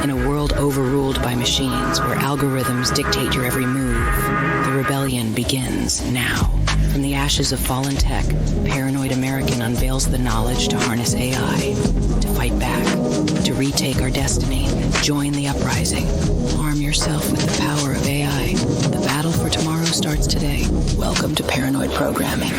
In a world overruled by machines where algorithms dictate your every move, the rebellion begins now. From the ashes of fallen tech, Paranoid American unveils the knowledge to harness AI, to fight back, to retake our destiny. Join the uprising. Arm yourself with the power of AI. The battle for tomorrow starts today. Welcome to Paranoid Programming.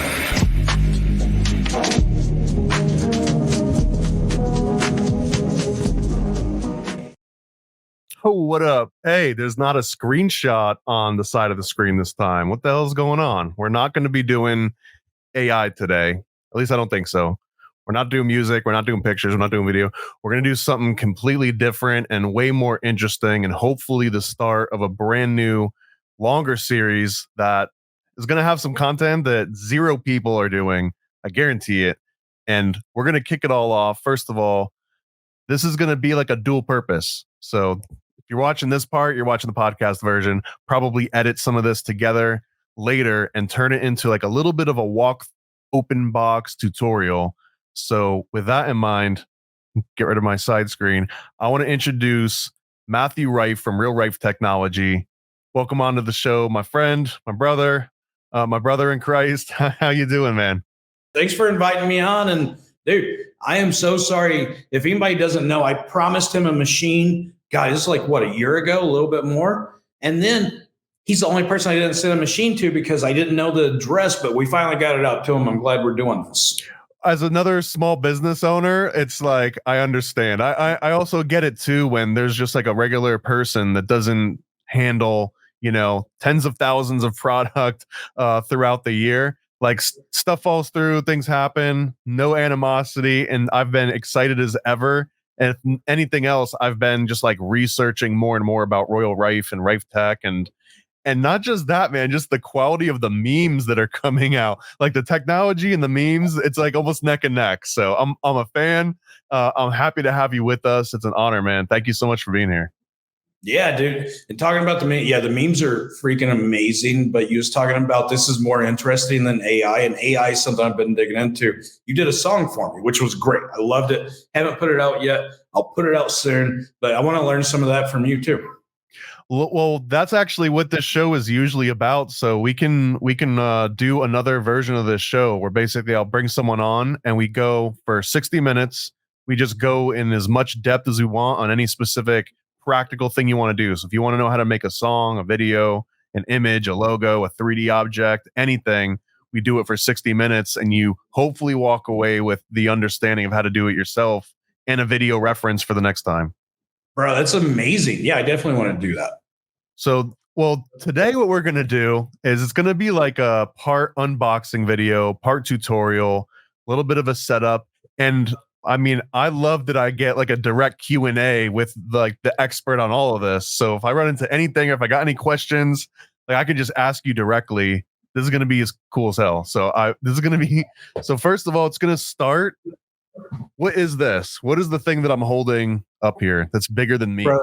Oh, what up? Hey, there's not a screenshot on the side of the screen this time. What the hell's going on? We're not going to be doing AI today. At least I don't think so. We're not doing music. We're not doing pictures. We're not doing video. We're going to do something completely different and way more interesting, and hopefully the start of a brand new, longer series that is going to have some content that zero people are doing. I guarantee it. And we're going to kick it all off. First of all, this is going to be like a dual purpose. So if you're watching this part, you're watching the podcast version, probably edit some of this together later and turn it into like a little bit of a walk open box tutorial. So with that in mind, get rid of my side screen. I want to introduce Matthew Rife from Real Rife Technology. Welcome onto the show, my friend, my brother in Christ. How you doing, man? Thanks for inviting me on. And dude, I am so sorry. If anybody doesn't know, I promised him a machine. God, this is like, what, a year ago, a little bit more. And then he's the only person I didn't send a machine to because I didn't know the address, but we finally got it out to him. I'm glad we're doing this. As another small business owner, it's like, I understand. I also get it too when there's just like a regular person that doesn't handle, tens of thousands of product throughout the year. Like stuff falls through, things happen, no animosity. And I've been excited as ever. And if anything else, I've been just like researching more and more about Royal Rife and Rife Tech, and not just that, man, just the quality of the memes that are coming out, like the technology and the memes. It's like almost neck and neck. So I'm a fan. I'm happy to have you with us. It's an honor, man. Thank you so much for being here. Yeah, dude. And talking about the memes are freaking amazing. But you was talking about this is more interesting than AI, and AI is something I've been digging into. You did a song for me, which was great. I loved it. Haven't put it out yet. I'll put it out soon, but I want to learn some of that from you too. Well, that's actually what this show is usually about. So we can do another version of this show where basically I'll bring someone on and we go for 60 minutes. We just go in as much depth as we want on any specific practical thing you want to do. So if you want to know how to make a song, a video, an image, a logo, a 3D object, anything, we do it for 60 minutes and you hopefully walk away with the understanding of how to do it yourself and a video reference for the next time. Bro, that's amazing. Yeah, I definitely want to do that. So, today what we're going to do is it's going to be like a part unboxing video, part tutorial, a little bit of a setup. And I mean, I love that I get like a direct Q&A with like the expert on all of this. So if I run into anything, or if I got any questions, like I can just ask you directly. This is going to be as cool as hell. So first of all, it's going to start. What is this? What is the thing that I'm holding up here that's bigger than me? Bro,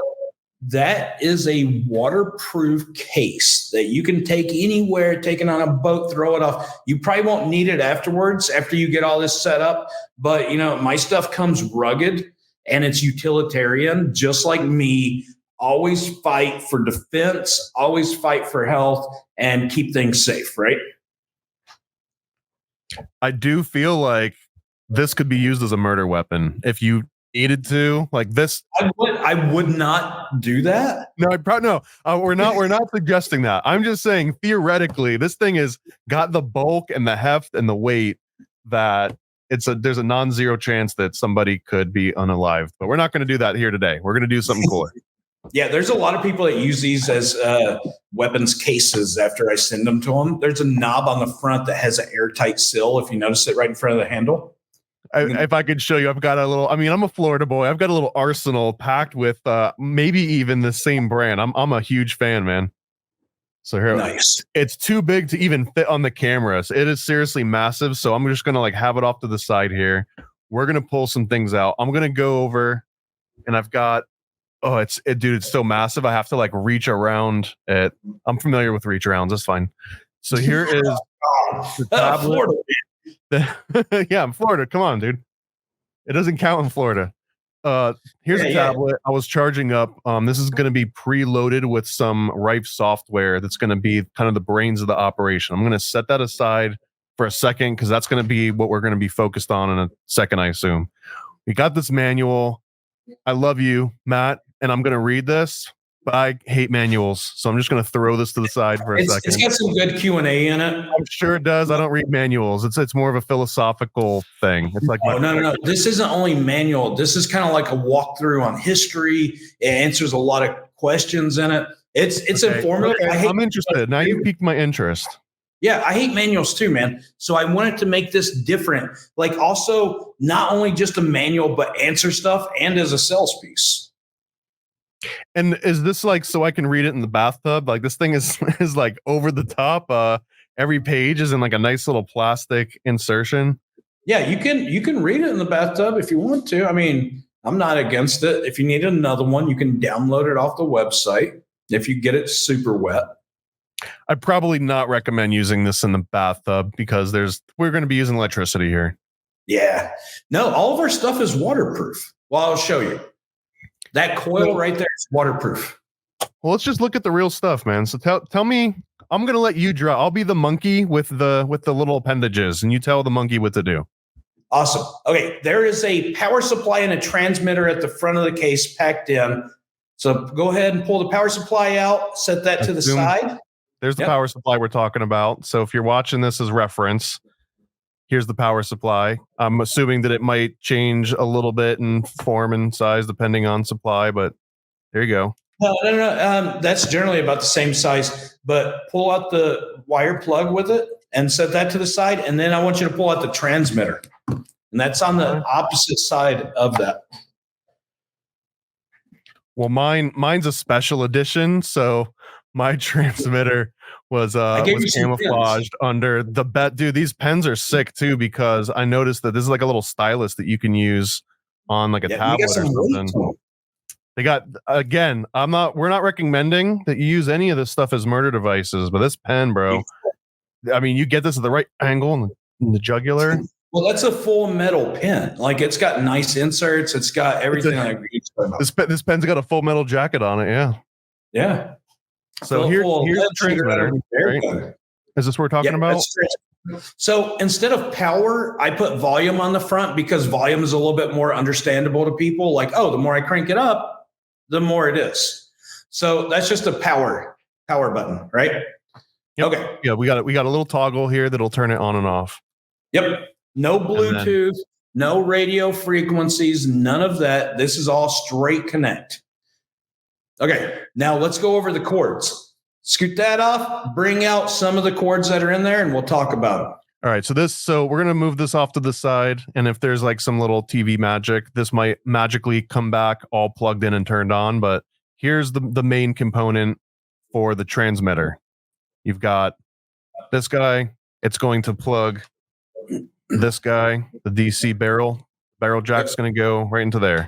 that is a waterproof case that you can take anywhere, take it on a boat, throw it off. You probably won't need it afterwards after you get all this set up. But, my stuff comes rugged and it's utilitarian, just like me. Always fight for defense, always fight for health, and keep things safe, right? I do feel like this could be used as a murder weapon if you needed to, like this. I would not do that. No, we're not suggesting that. I'm just saying theoretically, this thing has got the bulk and the heft and the weight that there's a non-zero chance that somebody could be unalived. But we're not going to do that here today. We're going to do something cooler. Yeah, there's a lot of people that use these as weapons cases after I send them to them. There's a knob on the front that has an airtight seal, if you notice it right in front of the handle. If I could show you, I've got I'm a Florida boy. I've got a little arsenal packed with maybe even the same brand. I'm a huge fan, man. So here, nice. It's too big to even fit on the cameras. It is seriously massive. So I'm just going to like have it off to the side here. We're going to pull some things out. I'm going to go over and I've got, dude, it's so massive. I have to like reach around it. I'm familiar with reach arounds. That's fine. So here is the tablet. Florida. Yeah, I'm Florida. Come on, dude. It doesn't count in Florida. here's a tablet I was charging up. This is going to be preloaded with some Rife software that's going to be kind of the brains of the operation. I'm going to set that aside for a second because that's going to be what we're going to be focused on in a second, I assume. We got this manual. I love you, Matt, and I'm going to read this, but I hate manuals, so I'm just going to throw this to the side for a second. It's got some good Q&A in it. I'm sure it does. I don't read manuals. It's more of a philosophical thing. It's like no. This isn't only manual. This is kind of like a walkthrough on history. It answers a lot of questions in it. It's okay. Informative. Okay. I'm interested. Now you piqued my interest. Yeah, I hate manuals too, man. So I wanted to make this different. Like also not only just a manual, but answer stuff and as a sales piece. And is this like so I can read it in the bathtub? Like this thing is like over the top. Every page is in like a nice little plastic insertion. Yeah, you can read it in the bathtub if you want to. I mean, I'm not against it. If you need another one, you can download it off the website if you get it super wet. I'd probably not recommend using this in the bathtub because we're going to be using electricity here. Yeah. No, all of our stuff is waterproof. Well, I'll show you. That coil right there is waterproof. Well, let's just look at the real stuff, man. So tell me, I'm going to let you draw. I'll be the monkey with the little appendages, and you tell the monkey what to do. Awesome. Okay, there is a power supply and a transmitter at the front of the case packed in. So go ahead and pull the power supply out, set that to the side. There's the power supply we're talking about. So if you're watching this as reference, here's the power supply. I'm assuming that it might change a little bit in form and size depending on supply, but there you go. No. That's generally about the same size, but pull out the wire plug with it and set that to the side. And then I want you to pull out the transmitter. And that's on the opposite side of that. Well, mine's a special edition, so my transmitter was camouflaged under the bed. Dude, these pens are sick too because I noticed that this is like a little stylus that you can use on like a tablet or something. They got again. We're not recommending that you use any of this stuff as murder devices, but this pen, bro. I mean, you get this at the right angle in the jugular. Well, that's a full metal pen. Like it's got nice inserts. It's got everything. This pen's got a full metal jacket on it. Yeah. Yeah. So here's the transmitter. Right? Is this what we're talking about? So instead of power, I put volume on the front because volume is a little bit more understandable to people. Like, oh, the more I crank it up, the more it is. So that's just a power button, right? Yep. Okay. Yeah, we got a little toggle here that'll turn it on and off. Yep. No Bluetooth, no radio frequencies, none of that. This is all straight connect. Okay, now let's go over the cords. Scoot that off, bring out some of the cords that are in there, and we'll talk about them. All right, so we're going to move this off to the side, and if there's like some little TV magic, this might magically come back all plugged in and turned on, but here's the main component for the transmitter. You've got this guy. It's going to plug this guy, the DC barrel jack's going to go right into there.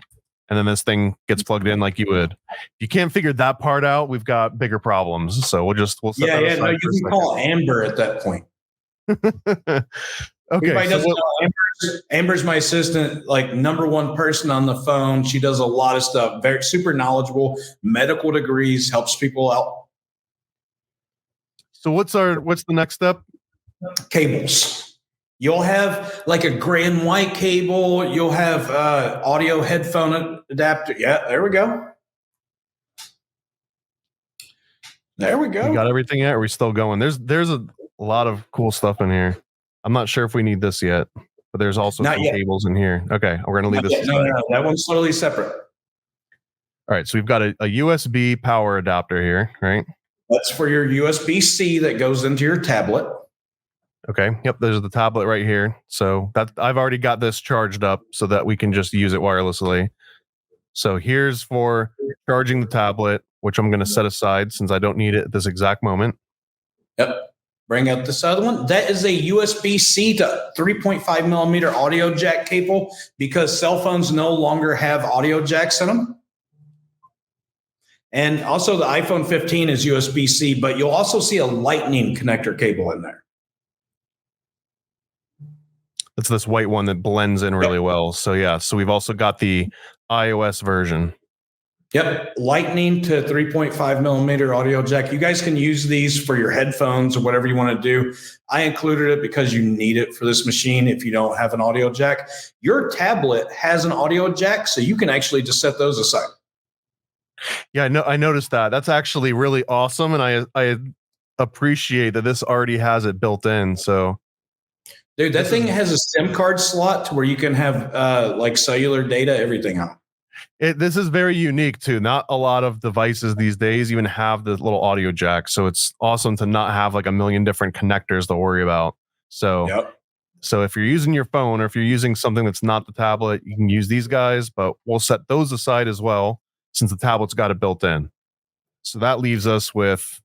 And then this thing gets plugged in like you would. If you can't figure that part out, we've got bigger problems. So we'll set that aside. No, you can call Amber at that point. Okay. Amber's my assistant, like number one person on the phone. She does a lot of stuff. Very super knowledgeable, medical degrees, helps people out. So what's the next step? Cables. You'll have like a gray and white cable. You'll have audio headphone adapter. Yeah, there we go. There we go. You got everything yet? Or are we still going? There's a lot of cool stuff in here. I'm not sure if we need this yet, but there's also some cables in here. Okay, we're going to leave this. No, that one's totally separate. All right, so we've got a USB power adapter here, right? That's for your USB-C that goes into your tablet. Okay. Yep. There's the tablet right here. So that I've already got this charged up so that we can just use it wirelessly. So here's for charging the tablet, which I'm going to set aside since I don't need it at this exact moment. Yep. Bring up this other one. That is a USB-C to 3.5 millimeter audio jack cable because cell phones no longer have audio jacks in them. And also the iPhone 15 is USB-C, but you'll also see a lightning connector cable in there. It's this white one that blends in really well. So yeah, so we've also got the iOS version. Yep. Lightning to 3.5 millimeter audio jack. You guys can use these for your headphones or whatever you want to do. I included it because you need it for this machine if you don't have an audio jack. Your tablet has an audio jack, so you can actually just set those aside. Yeah, I noticed that. That's actually really awesome, and I appreciate that this already has it built in. So, dude, that thing has a SIM card slot to where you can have like cellular data, everything on it. This is very unique too. Not a lot of devices these days even have the little audio jack. So it's awesome to not have like a million different connectors to worry about. So, So if you're using your phone or if you're using something that's not the tablet, you can use these guys, but we'll set those aside as well since the tablet's got it built in. So that leaves us with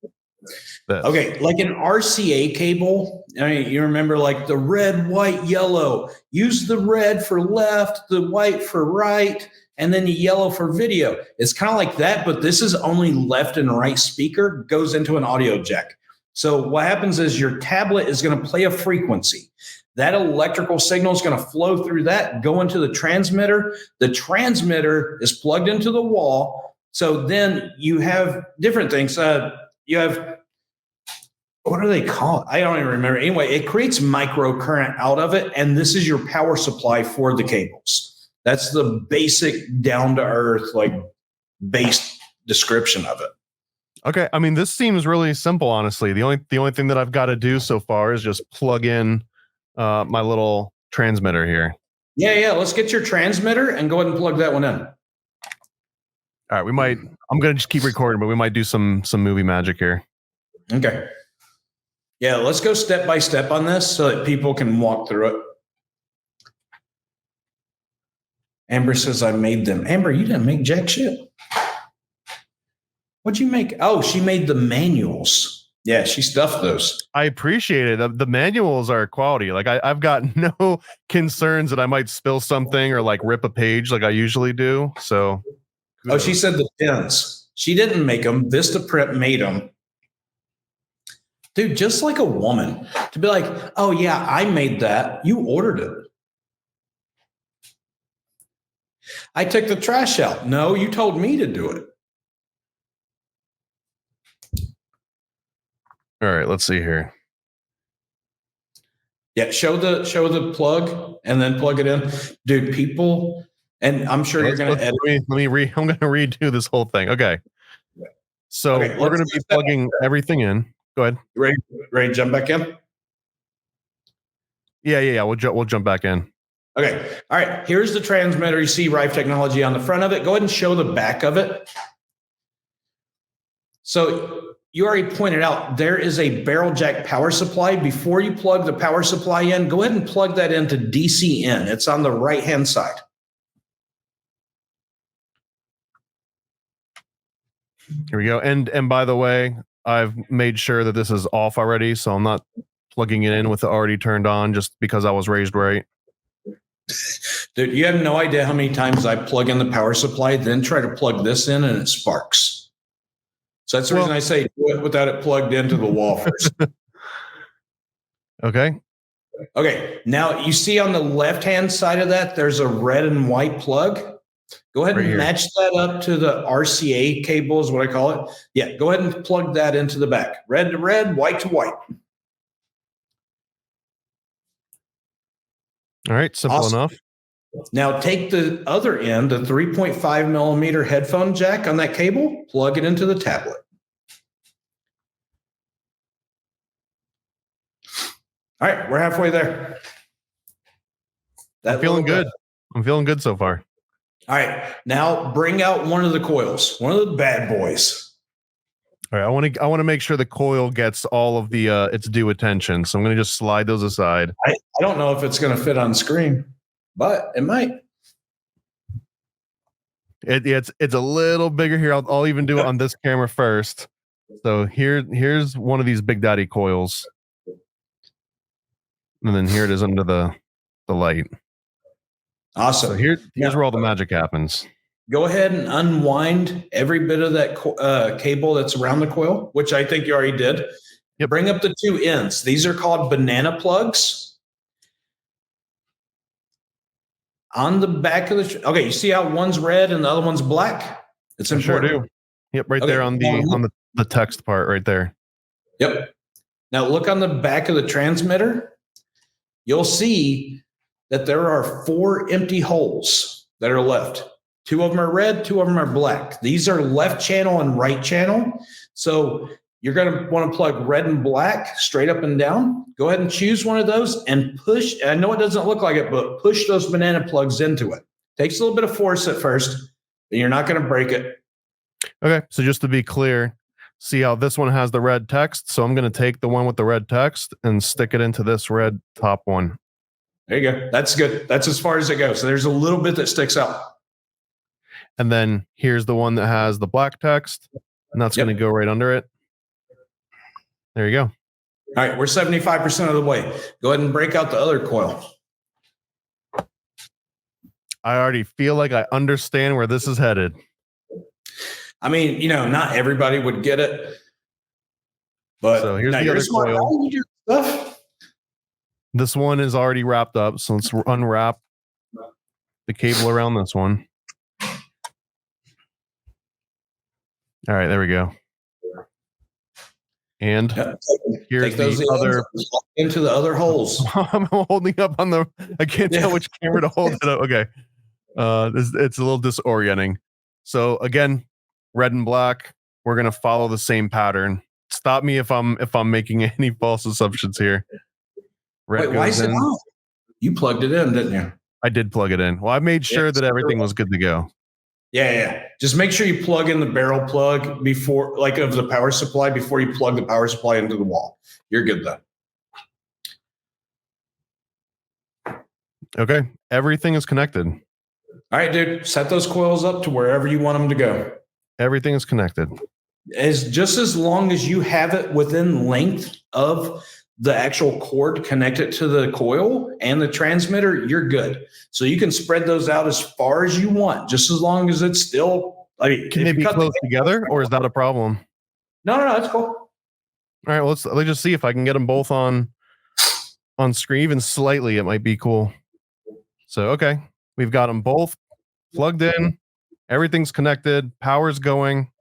this. Okay, like an RCA cable. I mean, you remember like the red, white, yellow. Use the red for left, the white for right, and then the yellow for video. It's kind of like that, but this is only left and right speaker goes into an audio jack. So what happens is your tablet is going to play a frequency. That electrical signal is going to flow through that, go into the transmitter. The transmitter is plugged into the wall. So then you have different things. You have, what do they call it? I don't even remember. Anyway, it creates microcurrent out of it. And this is your power supply for the cables. That's the basic down to earth, like base description of it. Okay. I mean, this seems really simple, honestly. The only thing that I've got to do so far is just plug in my little transmitter here. Yeah. Let's get your transmitter and go ahead and plug that one in. All right. I'm going to just keep recording, but we might do some movie magic here. Okay. Yeah. Let's go step by step on this so that people can walk through it. Amber says I made them. Amber, you didn't make jack shit. What'd you make? Oh, she made the manuals. Yeah, she stuffed those. I appreciate it. The manuals are quality. Like I've got no concerns that I might spill something or like rip a page like I usually do. So, kudos. Oh, she said the pins. She didn't make them. Vistaprint made them. Dude, just like a woman to be like, oh yeah, I made that. You ordered it. I took the trash out. No, you told me to do it. All right, let's see here. Yeah, show the plug and then plug it in. Dude, people, and I'm sure you're going to edit. I'm going to redo this whole thing. Okay. So we're going to be plugging everything in. Go ahead. Ready to jump back in? Yeah. We'll jump back in. Okay. All right. Here's the transmitter. You see Rife technology on the front of it. Go ahead and show the back of it. So you already pointed out there is a barrel jack power supply. Before you plug the power supply in, go ahead and plug that into DC in. It's on the right-hand side. Here we go. And by the way, I've made sure that this is off already, so I'm not plugging it in with it already turned on just because I was raised right. Dude, you have no idea how many times I plug in the power supply, then try to plug this in and it sparks. So that's the reason I say do it without it plugged into the wall first. Okay. Now you see on the left-hand side of that, there's a red and white plug. Go ahead and match that up to the RCA cable is what I call it. Yeah, go ahead and plug that into the back. Red to red, white to white. All right, simple enough. Now take the other end, the 3.5 millimeter headphone jack on that cable, plug it into the tablet. All right, we're halfway there. I'm feeling good. I'm feeling good so far. All right, now bring out one of the coils, one of the bad boys. All right, I want to make sure the coil gets all of the its due attention. So I'm going to just slide those aside. I don't know if it's going to fit on screen, but it might. It's a little bigger here. I'll even do it on this camera first. So here's one of these Big Daddy coils. And then here it is under the light. Awesome. So here's where all the magic happens. Go ahead and unwind every bit of that cable that's around the coil, which I think you already did. Yep. Bring up the two ends. These are called banana plugs. on the back of the, okay, you see how one's red and the other one's black? It's important. Sure do. Yep, right there on the text part right there. Yep. Now look on the back of the transmitter. You'll see that there are 4 empty holes that are left. 2 of them are red, 2 of them are black. These are left channel and right channel. So you're going to want to plug red and black straight up and down. Go ahead and choose one of those and push. I know it doesn't look like it, but push those banana plugs into it. Takes a little bit of force at first, but you're not going to break it. Okay, so just to be clear, see how this one has the red text? So I'm going to take the one with the red text and stick it into this red top one. There you go. That's good. That's as far as it goes. So there's a little bit that sticks out. And then here's the one that has the black text, and that's going to go right under it. There you go. All right, we're 75% of the way. Go ahead and break out the other coil. I already feel like I understand where this is headed. I mean, not everybody would get it. But so here's the other coil. Stuff. This one is already wrapped up, so let's unwrap the cable around this one. All right, there we go. And here's the other into the other holes. I'm holding up on the. I can't tell which camera to hold it up. Okay, it's a little disorienting. So again, red and black. We're gonna follow the same pattern. Stop me if I'm making any false assumptions here. Red Wait, why is it off? You plugged it in, didn't you? I did plug it in. Well, I made sure that everything was good to go. Yeah. Just make sure you plug in the barrel plug before, like of the power supply, before you plug the power supply into the wall. You're good then. Okay. Everything is connected. All right, dude. Set those coils up to wherever you want them to go. Everything is connected. Just as long as you have it within length of the actual cord connected to the coil and the transmitter, you're good. So you can spread those out as far as you want, just as long as it's still. Can they be close together, or is that a problem? No, that's cool. All right, let's just see if I can get them both on screen, even slightly. It might be cool. So okay, we've got them both plugged in. Everything's connected. Power's going.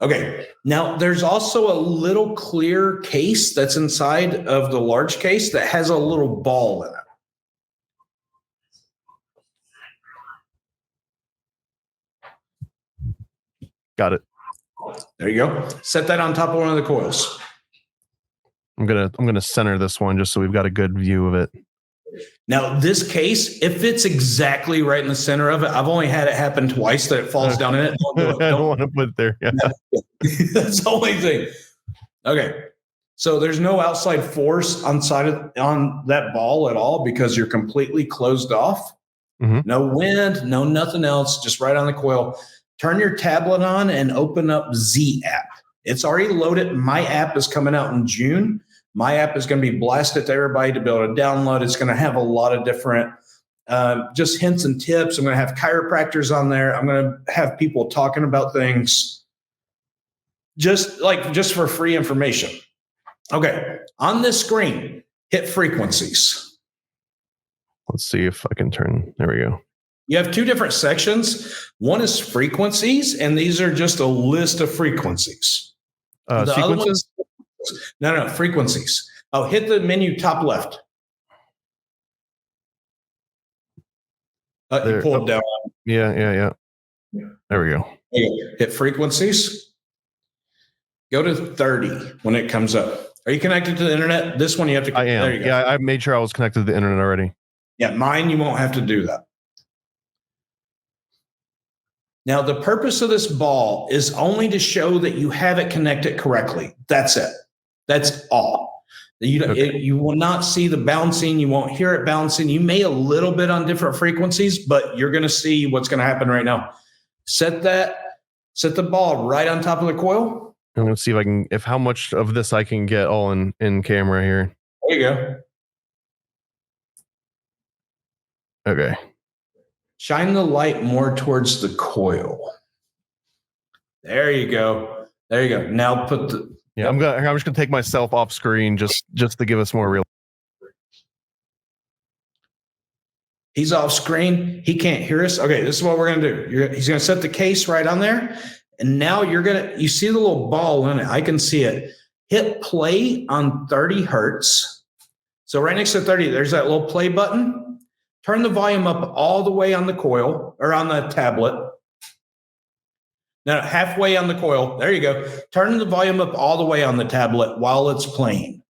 Okay, now there's also a little clear case that's inside of the large case that has a little ball in it. Got it. There you go. Set that on top of one of the coils. I'm gonna center this one just so we've got a good view of it. Now, this case, it fits exactly right in the center of it. I've only had it happen twice that it falls down in it. I don't want to put it there. Yeah. That's the only thing. Okay. So there's no outside force on that ball at all because you're completely closed off. Mm-hmm. No wind, no nothing else, just right on the coil. Turn your tablet on and open up Z app. It's already loaded. My app is coming out in June. My app is going to be blasted to everybody to be able to download. It's going to have a lot of different just hints and tips. I'm going to have chiropractors on there. I'm going to have people talking about things just for free information. Okay. On this screen, hit frequencies. Let's see if I can turn. There we go. You have 2 different sections. One is frequencies, and these are just a list of frequencies. Sequences? No, frequencies. Oh, hit the menu top left. You pull it down. Yeah. There we go. Hit frequencies. Go to 30 when it comes up. Are you connected to the internet? This one you have to. I am. There you go. Yeah, I made sure I was connected to the internet already. Yeah, mine you won't have to do that. Now, the purpose of this ball is only to show that you have it connected correctly. That's it. That's all. You will not see the bouncing. You won't hear it bouncing. You may a little bit on different frequencies, but you're going to see what's going to happen right now. Set the ball right on top of the coil. I'm going to see if how much of this I can get all in camera here. There you go. Okay. Shine the light more towards the coil. There you go. Now put the. Yeah, I'm just gonna take myself off screen just to give us more real. He's off screen. He can't hear us. Okay, this is what we're going to do. He's going to set the case right on there. And now you see the little ball in it. I can see it. Hit play on 30 hertz. So right next to 30, there's that little play button. Turn the volume up all the way on the coil or on the tablet. Now, halfway on the coil. There you go. Turn the volume up all the way on the tablet while it's playing.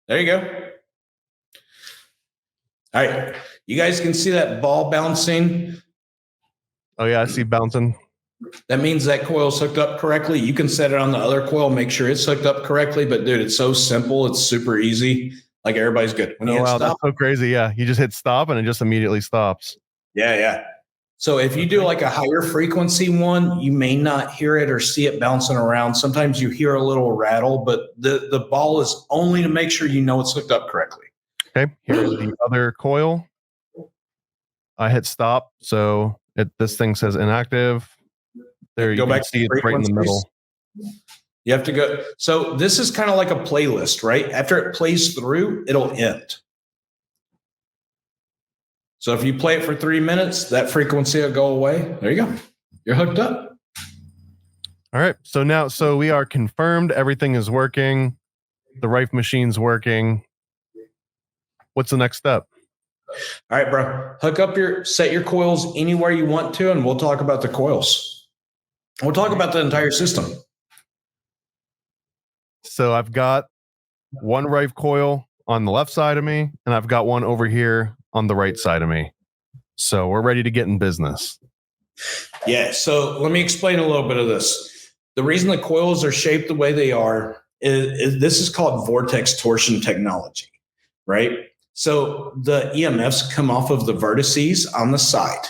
There you go. All right. You guys can see that ball bouncing. Oh, yeah, I see bouncing. That means that coil's hooked up correctly. You can set it on the other coil, make sure it's hooked up correctly. But, dude, it's so simple. It's super easy. Like, everybody's good. When you hit stop, that's so crazy. Yeah, you just hit stop and it just immediately stops. Yeah. So if you do like a higher frequency one, you may not hear it or see it bouncing around. Sometimes you hear a little rattle, but the ball is only to make sure you know it's hooked up correctly. Okay, here's the other coil. I hit stop, so this thing says inactive. There, you can see it's right in the middle. You have to go. So this is kind of like a playlist, right? After it plays through, it'll end. So if you play it for 3 minutes, that frequency will go away. There you go. You're hooked up. All right. So we are confirmed everything is working. The Rife machine's working. What's the next step? All right, bro. Set your coils anywhere you want to, and we'll talk about the coils. We'll talk about the entire system. So I've got one Rife coil on the left side of me, and I've got one over here on the right side of me. So we're ready to get in business. Yeah. So let me explain a little bit of this. The reason the coils are shaped the way they are is this is called Vortex torsion technology, right? So the EMFs come off of the vertices on the side.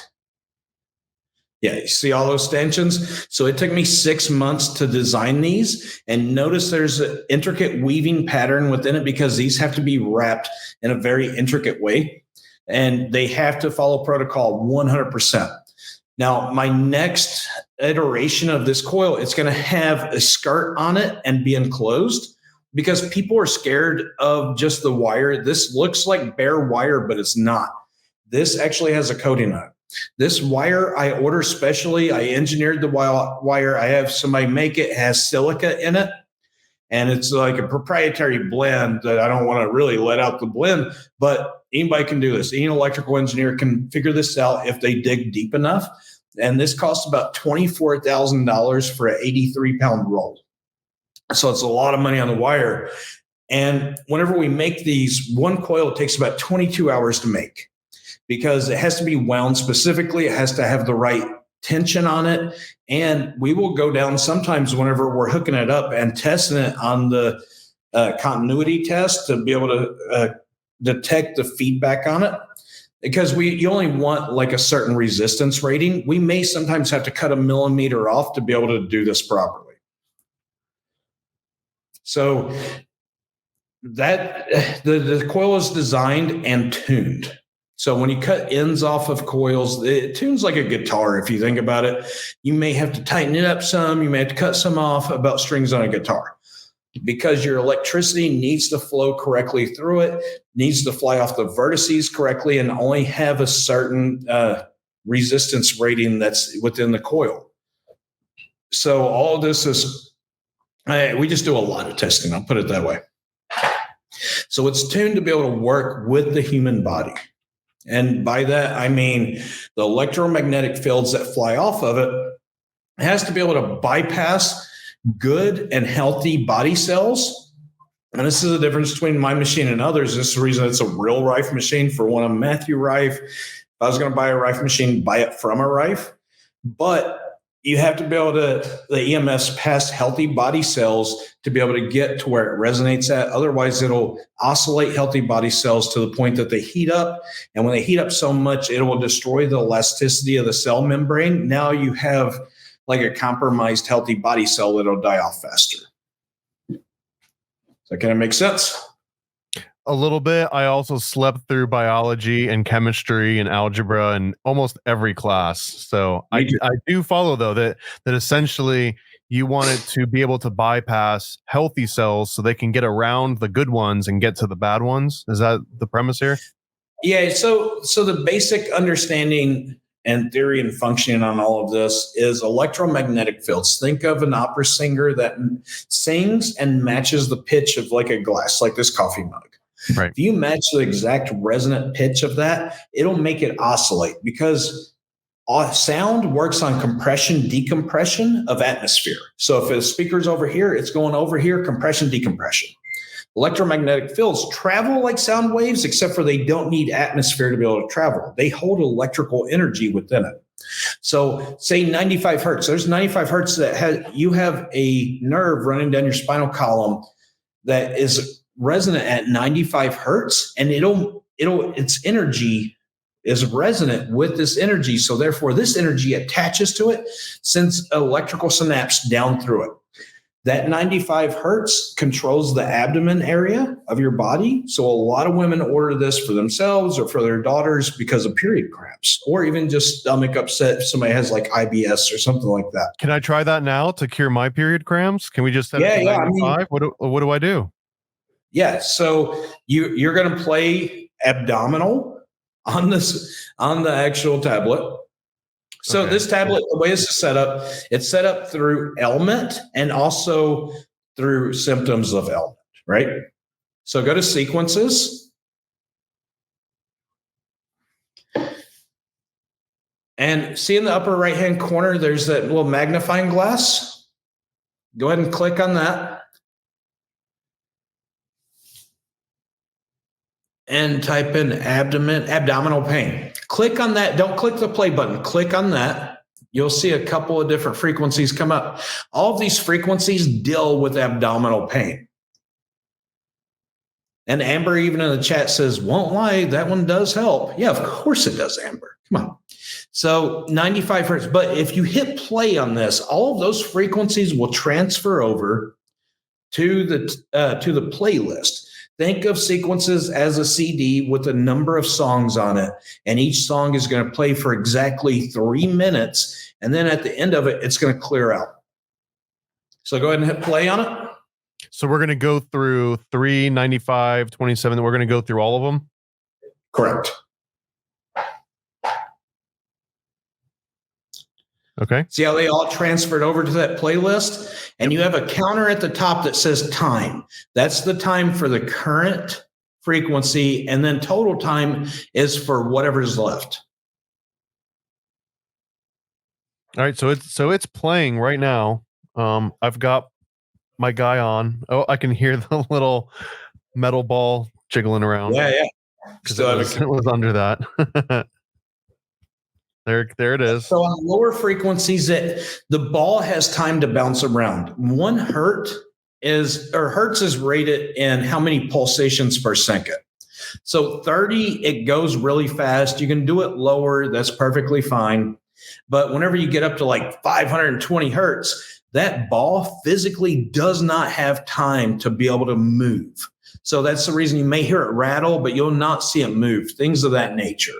Yeah, you see all those stanchions? So it took me 6 months to design these. And notice there's an intricate weaving pattern within it because these have to be wrapped in a very intricate way. And they have to follow protocol 100%. Now, my next iteration of this coil, it's going to have a skirt on it and be enclosed because people are scared of just the wire. This looks like bare wire, but it's not. This actually has a coating on it. This wire I order specially. I engineered the wire. I have somebody make it. It has silica in it. And it's like a proprietary blend that I don't want to really let out the blend, but anybody can do this. Any electrical engineer can figure this out if they dig deep enough. And this costs about $24,000 for an 83-pound roll. So it's a lot of money on the wire. And whenever we make these, one coil takes about 22 hours to make because it has to be wound specifically. It has to have the right tension on it. And we will go down sometimes whenever we're hooking it up and testing it on the continuity test to be able to detect the feedback on it. Because you only want like a certain resistance rating. We may sometimes have to cut a millimeter off to be able to do this properly. So that the coil is designed and tuned. So when you cut ends off of coils, it tunes like a guitar. If you think about it, you may have to tighten it up some. You may have to cut some off about strings on a guitar because your electricity needs to flow correctly through it, needs to fly off the vertices correctly, and only have a certain resistance rating that's within the coil. So all of this is, we just do a lot of testing. I'll put it that way. So it's tuned to be able to work with the human body. And by that, I mean the electromagnetic fields that fly off of it has to be able to bypass good and healthy body cells. And this is the difference between my machine and others. This is the reason it's a real Rife machine for one of Matthew Rife. If I was going to buy a Rife machine, buy it from a Rife. But you have to be able to, the EMFs pass healthy body cells to be able to get to where it resonates at. Otherwise, it'll oscillate healthy body cells to the point that they heat up. And when they heat up so much, it will destroy the elasticity of the cell membrane. Now you have like a compromised healthy body cell that'll die off faster. Does that kind of make sense? A little bit. I also slept through biology and chemistry and algebra and almost every class. So I do follow though that essentially you want it to be able to bypass healthy cells so they can get around the good ones and get to the bad ones. Is that the premise here? Yeah. So the basic understanding and theory and functioning on all of this is electromagnetic fields. Think of an opera singer that sings and matches the pitch of like a glass, like this coffee mug. Right. If you match the exact resonant pitch of that, it'll make it oscillate, because sound works on compression, decompression of atmosphere. So if a speaker's over here, it's going over here, compression, decompression. Electromagnetic fields travel like sound waves, except for they don't need atmosphere to be able to travel. They hold electrical energy within it. So say 95 hertz, there's 95 hertz that you have a nerve running down your spinal column that is resonant at 95 hertz, and its energy is resonant with this energy. So therefore this energy attaches to it, sends electrical synapse down through it. That 95 hertz controls the abdomen area of your body. So a lot of women order this for themselves or for their daughters because of period cramps, or even just stomach upset if somebody has like IBS or something like that. Can I try that now to cure my period cramps? Can we just set it to 95? What do I do? Yeah. So you're going to play abdominal on the actual tablet. So This tablet, the way it's set up, it's set up through ailment and also through symptoms of ailment, right? So go to sequences. And see in the upper right-hand corner, there's that little magnifying glass. Go ahead and click on that. And type in abdominal pain. Click on that. Don't click the play button. Click on that. You'll see a couple of different frequencies come up. All of these frequencies deal with abdominal pain. And Amber, even in the chat, says, won't lie, that one does help. Yeah, of course it does, Amber. Come on. So 95 hertz. But if you hit play on this, all of those frequencies will transfer over to the playlist. Think of sequences as a CD with a number of songs on it, and each song is going to play for exactly 3 minutes, and then at the end of it, it's going to clear out. So go ahead and hit play on it. So we're going to go through 3, 95, 27. We're going to go through all of them? Correct. Okay. See how they all transferred over to that playlist? And you have a counter at the top that says time. That's the time for the current frequency, and then total time is for whatever's left. All right, so it's playing right now. I've got my guy on. Oh, I can hear the little metal ball jiggling around. Yeah. Because it was under that. There it is. So on lower frequencies, the ball has time to bounce around. 1 hertz is rated in how many pulsations per second. So 30, it goes really fast. You can do it lower. That's perfectly fine. But whenever you get up to like 520 hertz, that ball physically does not have time to be able to move. So that's the reason you may hear it rattle, but you'll not see it move, things of that nature.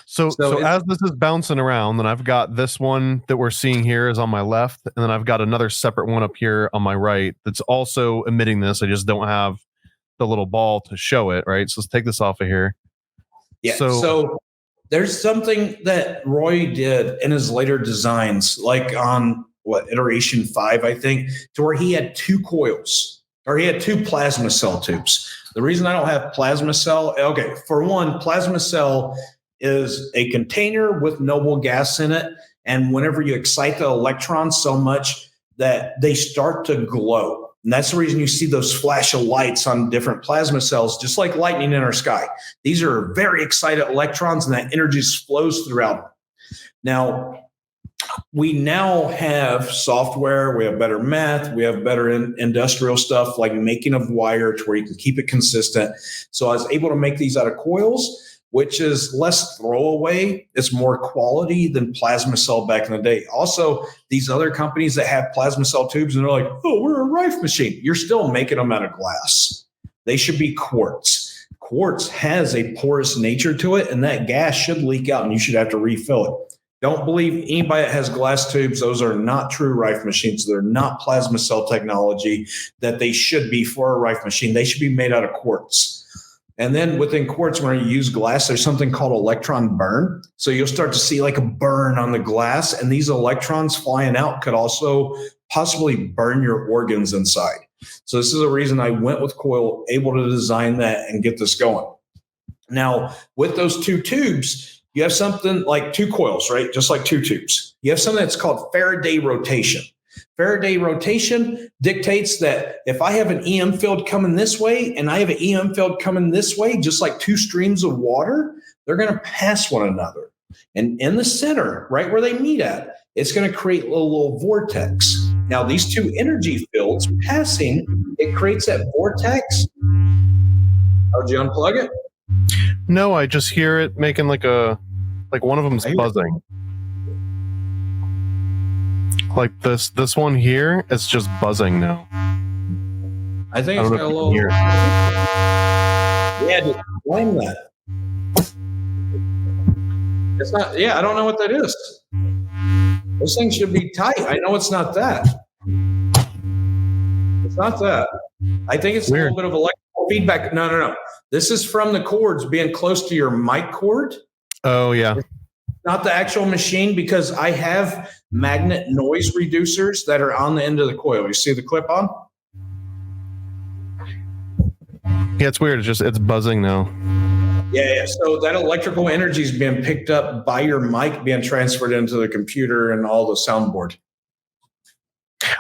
So as this is bouncing around, then I've got this one that we're seeing here is on my left, and then I've got another separate one up here on my right that's also emitting this. I just don't have the little ball to show it, right? So let's take this off of here. Yeah. So there's something that Roy did in his later designs, like on iteration 5, I think, to where he had 2 coils, or he had 2 plasma cell tubes. The reason I don't have plasma cell, okay, for one, plasma cell is a container with noble gas in it. And whenever you excite the electrons so much that they start to glow. And that's the reason you see those flash of lights on different plasma cells, just like lightning in our sky. These are very excited electrons, and that energy just flows throughout. Now, we now have software, we have better math, we have better industrial stuff like making of wire to where you can keep it consistent. So I was able to make these out of coils, which is less throwaway. It's more quality than plasma cell back in the day. Also, these other companies that have plasma cell tubes and they're like, oh, we're a Rife machine. You're still making them out of glass. They should be quartz. Quartz has a porous nature to it, and that gas should leak out and you should have to refill it. Don't believe anybody that has glass tubes. Those are not true Rife machines. They're not plasma cell technology that they should be for a Rife machine. They should be made out of quartz. And then within quartz, when you use glass, there's something called electron burn. So you'll start to see like a burn on the glass, and these electrons flying out could also possibly burn your organs inside. So this is the reason I went with coil, able to design that and get this going. Now, with those two tubes, you have something like two coils, right? Just like two tubes. You have something that's called Faraday rotation. Faraday rotation dictates that if I have an EM field coming this way and I have an EM field coming this way, just like two streams of water, they're going to pass one another. And in the center, right where they meet at, it's going to create a little vortex. Now, these two energy fields passing, it creates that vortex. Oh, did you unplug it? No, I just hear it making like one of them's buzzing. Like this one here, it's just buzzing now. I think it's got a little. Yeah, just blame that. It's not. Yeah, I don't know what that is. This thing should be tight. I know it's not that. It's not that. I think it's weird. A little bit of electrical feedback. No. This is from the cords being close to your mic cord. Oh, yeah. It's not the actual machine, because I have magnet noise reducers that are on the end of the coil. You see the clip on? Yeah, it's weird. It's buzzing now. Yeah. So that electrical energy is being picked up by your mic, being transferred into the computer and all the soundboard.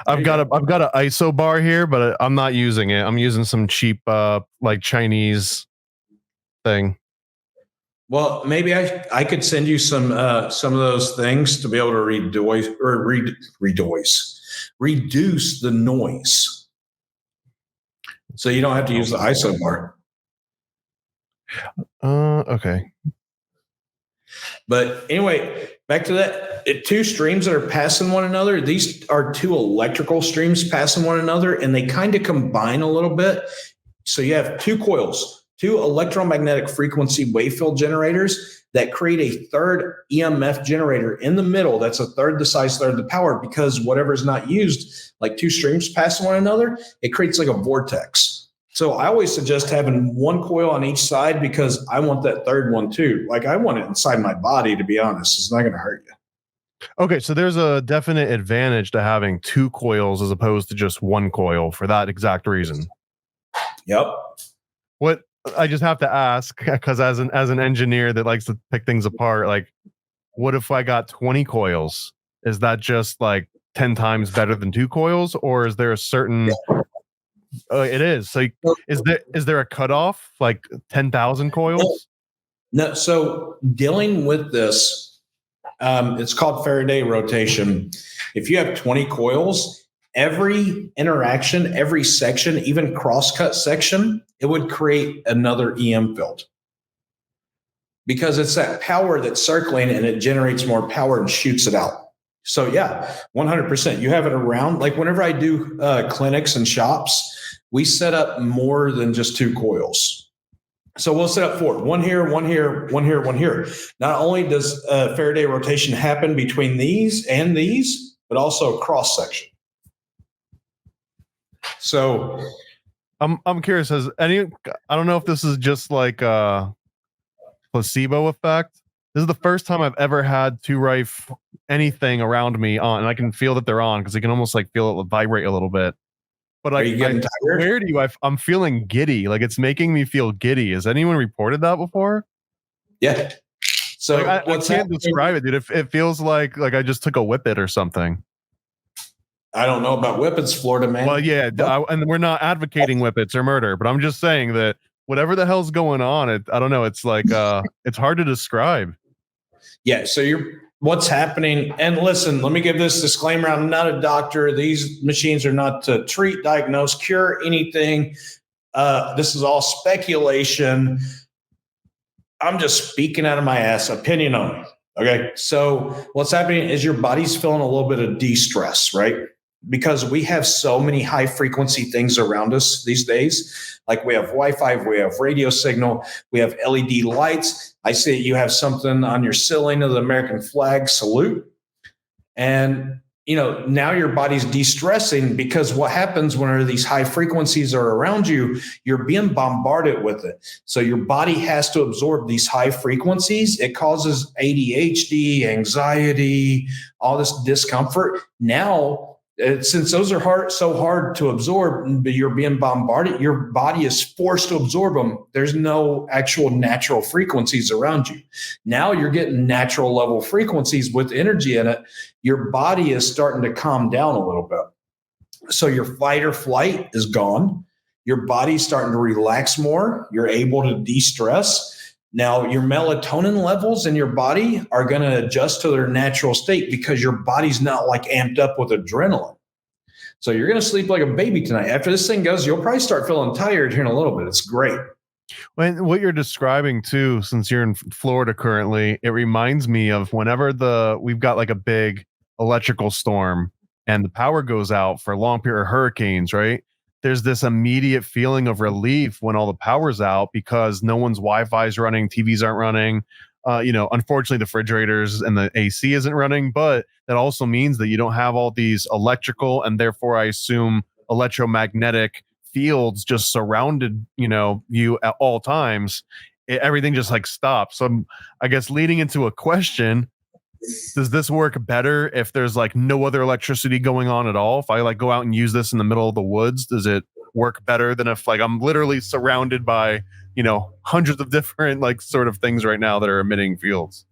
I've got an ISO bar here, but I'm not using it. I'm using some cheap, like Chinese thing. Well, maybe I could send you some of those things to be able to reduce the noise, so you don't have to use the ISO bar. Okay. But anyway, back to that. Two streams that are passing one another. These are two electrical streams passing one another, and they kind of combine a little bit. So you have two coils, two electromagnetic frequency wave field generators that create a third EMF generator in the middle. That's a third the size, third the power, because whatever's not used, like two streams passing one another, it creates like a vortex. So I always suggest having one coil on each side, because I want that third one too. Like, I want it inside my body, to be honest. It's not going to hurt you. Okay, so there's a definite advantage to having two coils as opposed to just one coil for that exact reason. Yep. What I just have to ask, because as an engineer that likes to pick things apart, like, what if I got 20 coils? Is that just like 10 times better than two coils, or is there a certain? It is. So is there a cutoff, like 10,000 coils? No. So dealing with this, it's called Faraday rotation. If you have 20 coils, every interaction, every section, even cross-cut section, it would create another EM field, because it's that power that's circling and it generates more power and shoots it out. So yeah, 100%. You have it around. Like, whenever I do clinics and shops, we set up more than just two coils. So we'll set up four, one here, one here, one here, one here. Not only does Faraday rotation happen between these and these, but also cross section. So I'm curious, I don't know if this is just like a placebo effect. This is the first time I've ever had two Rife anything around me on, and I can feel that they're on, because I can almost like feel it vibrate a little bit. But I swear to you, I'm feeling giddy. Like, it's making me feel giddy. Has anyone reported that before? Yeah. So like, I can't describe it, dude. It feels like I just took a whippet or something. I don't know about whippets, Florida man. Well, yeah, and we're not advocating whippets or murder, but I'm just saying that whatever the hell's going on, I don't know. It's like it's hard to describe. Yeah. So what's happening, and listen, let me give this disclaimer. I'm not a doctor. These machines are not to treat, diagnose, cure anything. This is all speculation. I'm just speaking out of my ass, opinion only. Okay. So what's happening is your body's feeling a little bit of de-stress, right? because we have so many high frequency things around us these days. Like we have Wi-Fi, we have radio signal, we have LED lights. I see you have something on your ceiling of the American flag salute. And now your body's de-stressing, because what happens whenever these high frequencies are around you, you're being bombarded with it. So your body has to absorb these high frequencies. It causes ADHD, anxiety, all this discomfort. Now, since those are so hard to absorb, but you're being bombarded, your body is forced to absorb them. There's no actual natural frequencies around you. Now you're getting natural level frequencies with energy in it. Your body is starting to calm down a little bit. So your fight or flight is gone. Your body's starting to relax more. You're able to de-stress. Now, your melatonin levels in your body are going to adjust to their natural state, because your body's not like amped up with adrenaline. So you're going to sleep like a baby tonight. After this thing goes, you'll probably start feeling tired here in a little bit. It's great. When what you're describing too, since you're in Florida currently, it reminds me of whenever we've got like a big electrical storm and the power goes out for a long period of hurricanes, right? There's this immediate feeling of relief when all the power's out, because no one's Wi-Fi is running, TVs aren't running. Unfortunately, the refrigerators and the AC isn't running, but that also means that you don't have all these electrical and therefore, I assume, electromagnetic fields just surrounded, you at all times. Everything just like stops. So I guess leading into a question, does this work better if there's like no other electricity going on at all? If I like go out and use this in the middle of the woods, does it work better than if like I'm literally surrounded by, hundreds of different like sort of things right now that are emitting fields?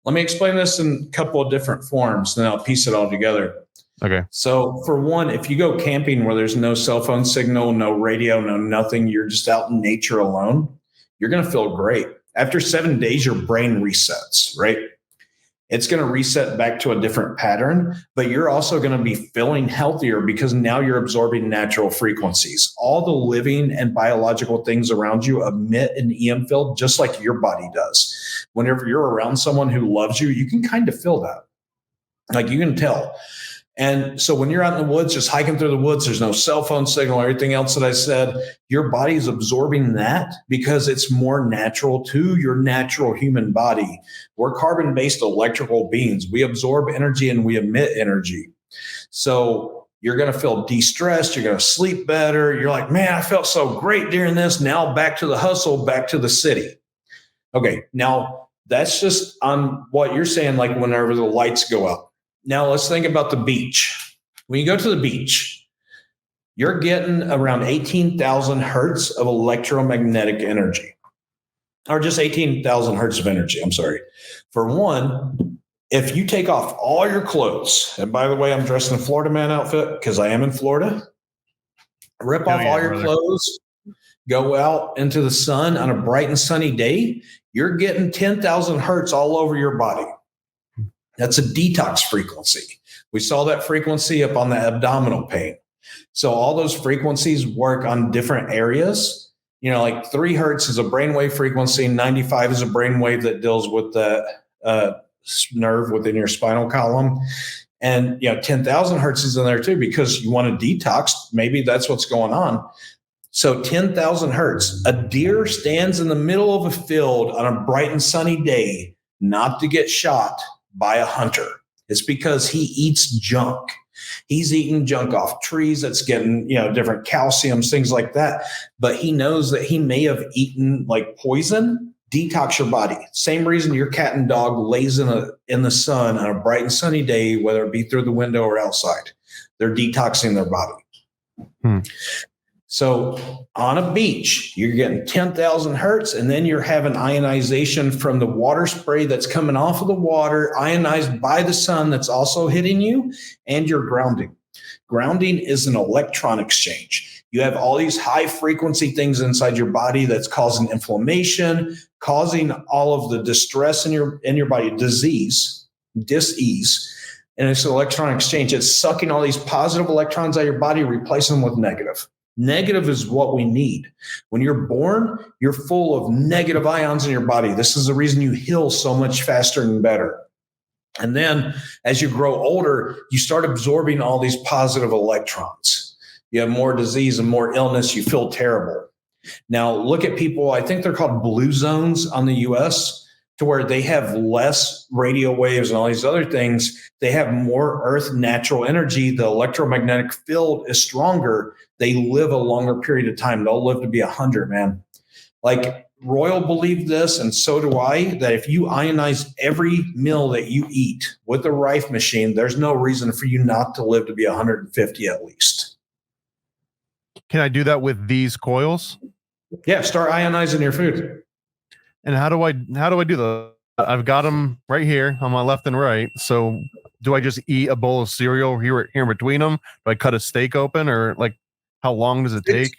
Let me explain this in a couple of different forms, then I'll piece it all together. Okay. So for one, if you go camping where there's no cell phone signal, no radio, no nothing, you're just out in nature alone, you're going to feel great. After 7 days, your brain resets, right? It's going to reset back to a different pattern, but you're also going to be feeling healthier, because now you're absorbing natural frequencies. All the living and biological things around you emit an EM field just like your body does. Whenever you're around someone who loves you, you can kind of feel that. Like you can tell. And so when you're out in the woods, just hiking through the woods, there's no cell phone signal, everything else that I said, your body is absorbing that because it's more natural to your natural human body. We're carbon-based electrical beings. We absorb energy and we emit energy. So you're going to feel de-stressed. You're going to sleep better. You're like, man, I felt so great during this. Now back to the hustle, back to the city. Okay, now that's just on what you're saying, like whenever the lights go out. Now let's think about the beach. When you go to the beach, you're getting around 18,000 hertz of electromagnetic energy, or just 18,000 hertz of energy. I'm sorry. For one, if you take off all your clothes, and by the way, I'm dressed in a Florida man outfit because I am in Florida, rip off all your clothes, go out into the sun on a bright and sunny day, you're getting 10,000 hertz all over your body. That's a detox frequency. We saw that frequency up on the abdominal pain. So all those frequencies work on different areas. Like 3 hertz is a brainwave frequency, 95 is a brainwave that deals with the nerve within your spinal column. And 10,000 hertz is in there too, because you want to detox. Maybe that's what's going on. So 10,000 hertz. A deer stands in the middle of a field on a bright and sunny day, not to get shot by a hunter. It's because he eats junk. He's eating junk off trees that's getting, different calciums, things like that. But he knows that he may have eaten like poison. Detox your body. Same reason your cat and dog lays in the sun on a bright and sunny day, whether it be through the window or outside. They're detoxing their body. So on a beach, you're getting 10,000 hertz, and then you're having ionization from the water spray that's coming off of the water, ionized by the sun that's also hitting you, and you're grounding. Grounding is an electron exchange. You have all these high frequency things inside your body that's causing inflammation, causing all of the distress in your body, dis-ease, and it's an electron exchange. It's sucking all these positive electrons out of your body, replacing them with negative. Negative is what we need. When you're born, you're full of negative ions in your body. This is the reason you heal so much faster and better. And then as you grow older, you start absorbing all these positive electrons. You have more disease and more illness. You feel terrible. Now, look at people, I think they're called blue zones on the US, to where they have less radio waves and all these other things. They have more earth natural energy. The electromagnetic field is stronger. They live a longer period of time. They'll live to be 100, man. Like Royal believed this, and so do I, that if you ionize every meal that you eat with the Rife machine, there's no reason for you not to live to be 150 at least. Can I do that with these coils? Yeah, start ionizing your food. And how do I do that? I've got them right here on my left and right. So do I just eat a bowl of cereal here in between them? Do I cut a steak open, or like how long does it take?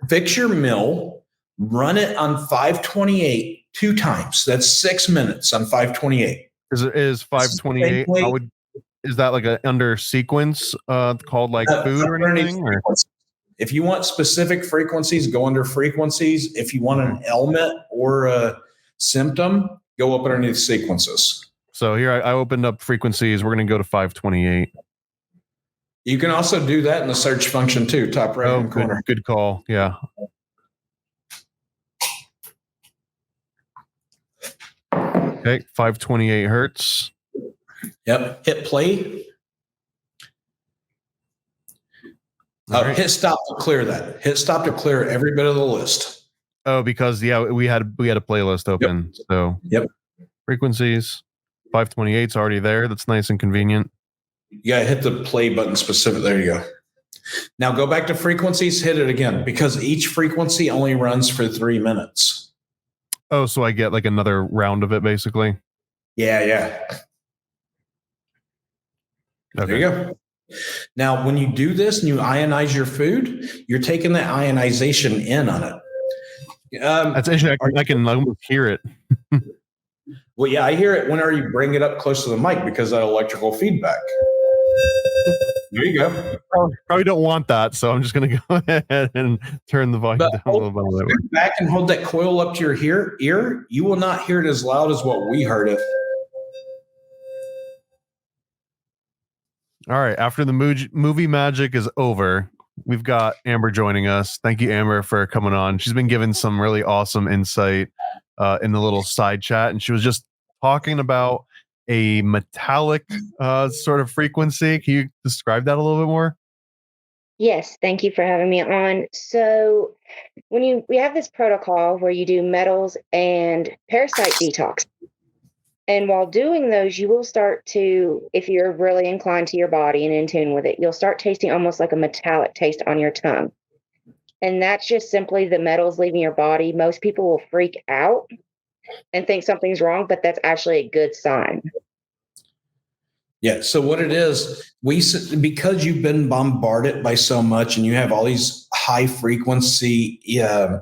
Fix your mill, run it on 528 2 times. That's 6 minutes on 528. Is 528? Is that like a under sequence called like food or anything? Or? If you want specific frequencies, go under frequencies. If you want an ailment or a symptom, go up underneath sequences. So here I opened up frequencies. We're going to go to 528. You can also do that in the search function too, top right hand corner. Good call. Yeah. Okay, 528 hertz. Yep. Hit play. Right. Hit stop to clear that. Hit stop to clear every bit of the list. Oh, because we had a playlist open. Yep. So frequencies, 528 is already there. That's nice and convenient. You gotta hit the play button specific. There you go. Now go back to frequencies, hit it again, because each frequency only runs for 3 minutes. Oh, so I get like another round of it basically? Yeah. Okay. There you go. Now, when you do this and you ionize your food, you're taking that ionization in on it. That's interesting. I can almost hear it. Well, yeah, I hear it whenever you bring it up close to the mic because of that electrical feedback. There you go. Probably don't want that, so I'm just going to go ahead and turn the volume down a little bit. Back and hold that coil up to your ear. You will not hear it as loud as what we heard it. All right. After the movie magic is over, we've got Amber joining us. Thank you, Amber, for coming on. She's been given some really awesome insight in the little side chat, and she was just talking about a metallic sort of frequency. Can you describe that a little bit more? Yes, thank you for having me on. So we have this protocol where you do metals and parasite detox. And while doing those, you will start to, if you're really inclined to your body and in tune with it, you'll start tasting almost like a metallic taste on your tongue. And that's just simply the metals leaving your body. Most people will freak out and think something's wrong, but that's actually a good sign. Yeah. So what it is, because you've been bombarded by so much and you have all these high frequency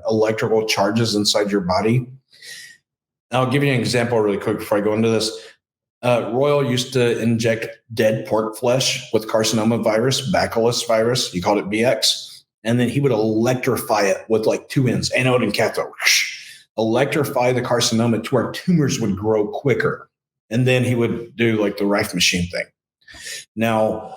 electrical charges inside your body. I'll give you an example really quick before I go into this. Royal used to inject dead pork flesh with carcinoma virus, bacillus virus. You called it BX. And then he would electrify it with like 2 ends, anode and cathode. Electrify the carcinoma to where tumors would grow quicker. And then he would do like the Rife machine thing. Now,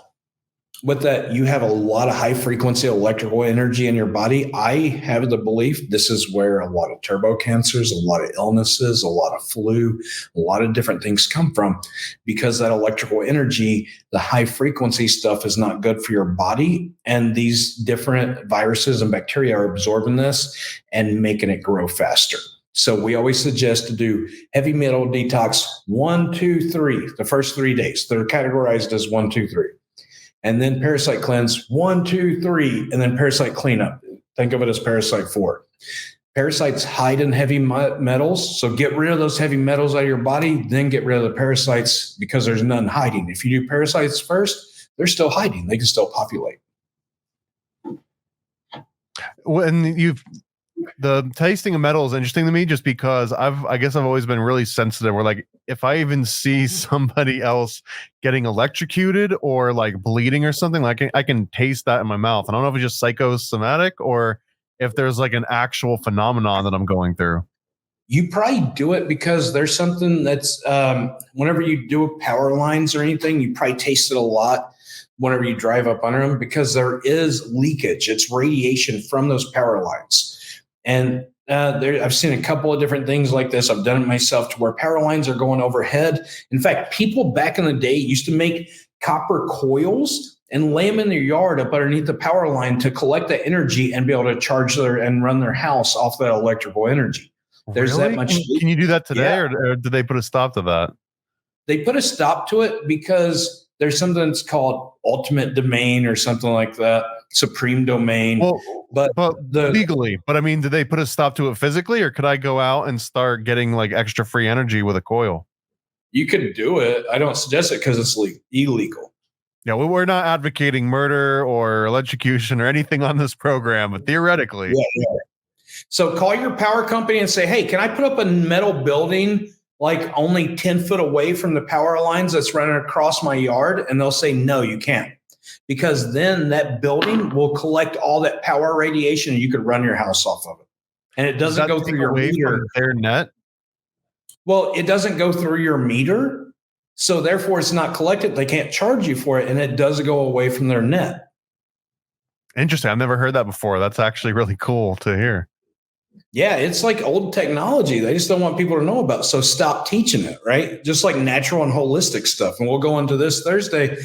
with that, you have a lot of high frequency electrical energy in your body. I have the belief this is where a lot of turbo cancers, a lot of illnesses, a lot of flu, a lot of different things come from, because that electrical energy, the high frequency stuff is not good for your body. And these different viruses and bacteria are absorbing this and making it grow faster. So we always suggest to do heavy metal detox 1, 2, 3, the first 3 days. They're categorized as 1, 2, 3. And then parasite cleanse 1, 2, 3, and then parasite cleanup. Think of it as parasite 4. Parasites hide in heavy metals. So get rid of those heavy metals out of your body, then get rid of the parasites because there's none hiding. If you do parasites first, they're still hiding. They can still populate. When the tasting of metal is interesting to me just because I guess I've always been really sensitive where like if I even see somebody else getting electrocuted or like bleeding or something, like I can taste that in my mouth. I don't know if it's just psychosomatic or if there's like an actual phenomenon that I'm going through. You probably do it because there's something that's whenever you do power lines or anything, you probably taste it a lot whenever you drive up under them because there is leakage. It's radiation from those power lines. And I've seen a couple of different things like this. I've done it myself to where power lines are going overhead. In fact, people back in the day used to make copper coils and lay them in their yard up underneath the power line to collect the energy and be able to charge and run their house off that electrical energy. There's really? that much. Can you do that today, Yeah. or did they put a stop to that? They put a stop to it because there's something that's called ultimate domain or something like that, supreme domain. Well, but the legally. But I mean, did they put a stop to it physically, or could I go out and start getting like extra free energy with a coil? you could do it. I don't suggest it because it's illegal. Yeah, well, we're not advocating murder or electrocution or anything on this program, but theoretically. Yeah. So call your power company and say, hey, can I put up a metal building like only 10 foot away from the power lines that's running across my yard? And they'll say, no, you can't. Because then that building will collect all that power radiation and you could run your house off of it. And it doesn't go through your meter. Their net? Well, it doesn't go through your meter. So therefore it's not collected. They can't charge you for it. And it does go away from their net. Interesting. I've never heard that before. That's actually really cool to hear. Yeah, it's like old technology. They just don't want people to know about it. So stop teaching it, right? Just like natural and holistic stuff. And we'll go into this Thursday.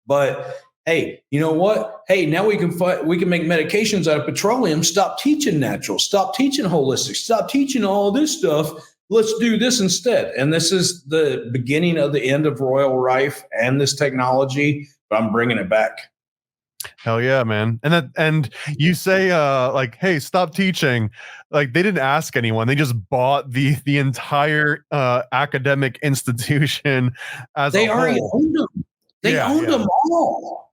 But hey, you know what? Hey, now we can make medications out of petroleum. Stop teaching natural. Stop teaching holistic. Stop teaching all this stuff. Let's do this instead. And this is the beginning of the end of Royal Rife and this technology, but I'm bringing it back. Hell yeah, man. And you say like, hey, stop teaching. Like they didn't ask anyone. They just bought the entire academic institution as they a already whole. owned them. They owned them all.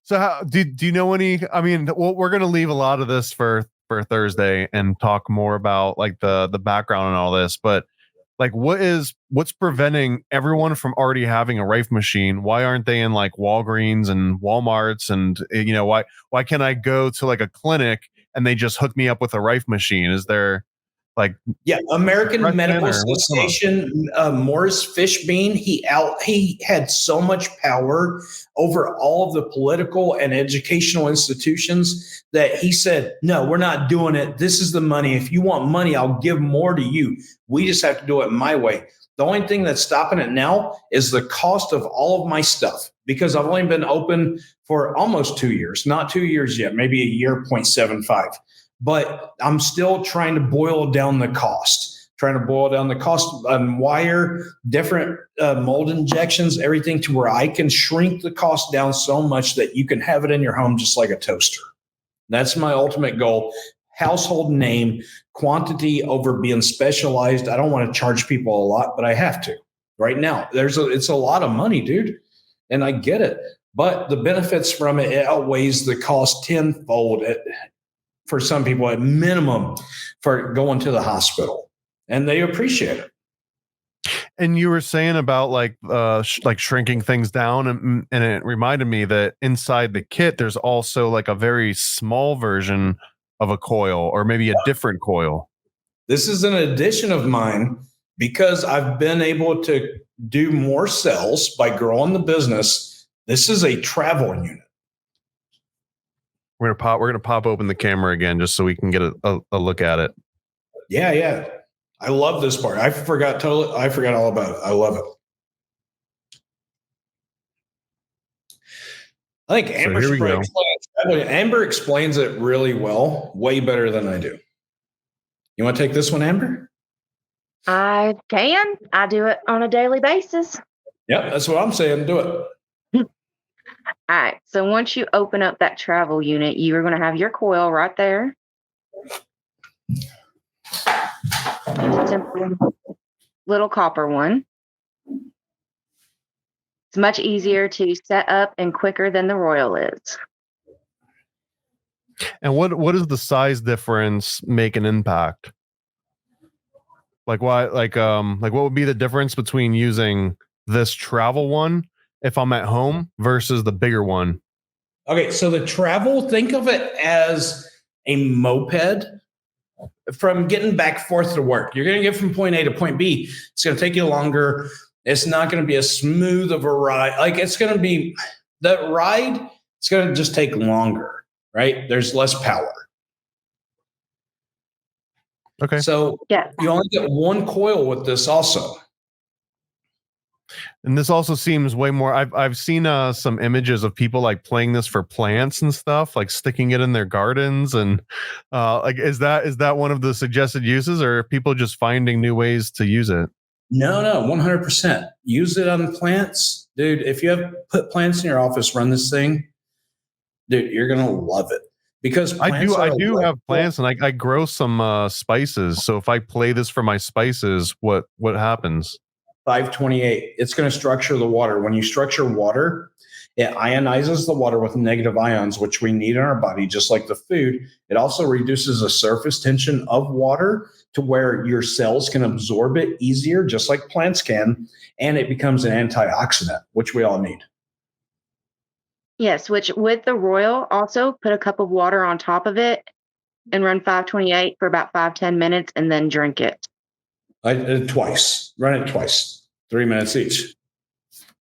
So how do you know any? I mean, well, we're gonna leave a lot of this for Thursday and talk more about like the background and all this, but like what's preventing everyone from already having a Rife machine? Why aren't they in like Walgreens and Walmarts? And you know, why can't I go to like a clinic and they just hook me up with a Rife machine? Is there like American Medical Association, Morris Fishbein, he had so much power over all of the political and educational institutions that he said, no, we're not doing it. This is the money. If you want money, I'll give more to you. We just have to do it my way. The only thing that's stopping it now is the cost of all of my stuff, because I've only been open for almost 2 years, not 2 years yet, maybe a year, 0.75. But I'm still trying to boil down the cost on wire, different mold injections, everything to where I can shrink the cost down so much that you can have it in your home just like a toaster. That's my ultimate goal. Household name, quantity over being specialized. I don't want to charge people a lot, but I have to. Right now, it's a lot of money, dude. And I get it. But the benefits from it outweighs the cost tenfold for some people at minimum for going to the hospital, and they appreciate it. And you were saying about like shrinking things down, and it reminded me that inside the kit there's also like a very small version of a coil, or maybe a different coil. This is an addition of mine because I've been able to do more sales by growing the business. This is a travel unit. We're gonna pop open the camera again just so we can get a look at it. Yeah. I love this part. I forgot all about it. I love it. I think Amber explains it really well, way better than I do. You want to take this one, Amber? I can. I do it on a daily basis. Yeah, that's what I'm saying. Do it. All right. So once you open up that travel unit, you are going to have your coil right there. Simple little copper one. It's much easier to set up and quicker than the Royal is. And what does the size difference make an impact? Like why? Like what would be the difference between using this travel one if I'm at home versus the bigger one? Okay, so the travel, think of it as a moped from getting back forth to work. You're going to get from point A to point B. It's going to take you longer. It's not going to be as smooth of a ride. Like it's going to be the ride. It's going to just take longer, right? There's less power. Okay. So you only get one coil with this also. And this also seems way more. I've seen some images of people like playing this for plants and stuff, like sticking it in their gardens, and like is that one of the suggested uses, or are people just finding new ways to use it? No, 100%. Use it on plants, dude. If you have put plants in your office, run this thing, dude. You're gonna love it because I do have plants, and I grow some spices. So if I play this for my spices, what happens? 528. It's going to structure the water. When you structure water, it ionizes the water with negative ions, which we need in our body, just like the food. It also reduces the surface tension of water to where your cells can absorb it easier, just like plants can. And it becomes an antioxidant, which we all need. Yes, which with the Royal, also put a cup of water on top of it and run 528 for about 5-10 minutes and then drink it. Twice. Run it twice. 3 minutes each.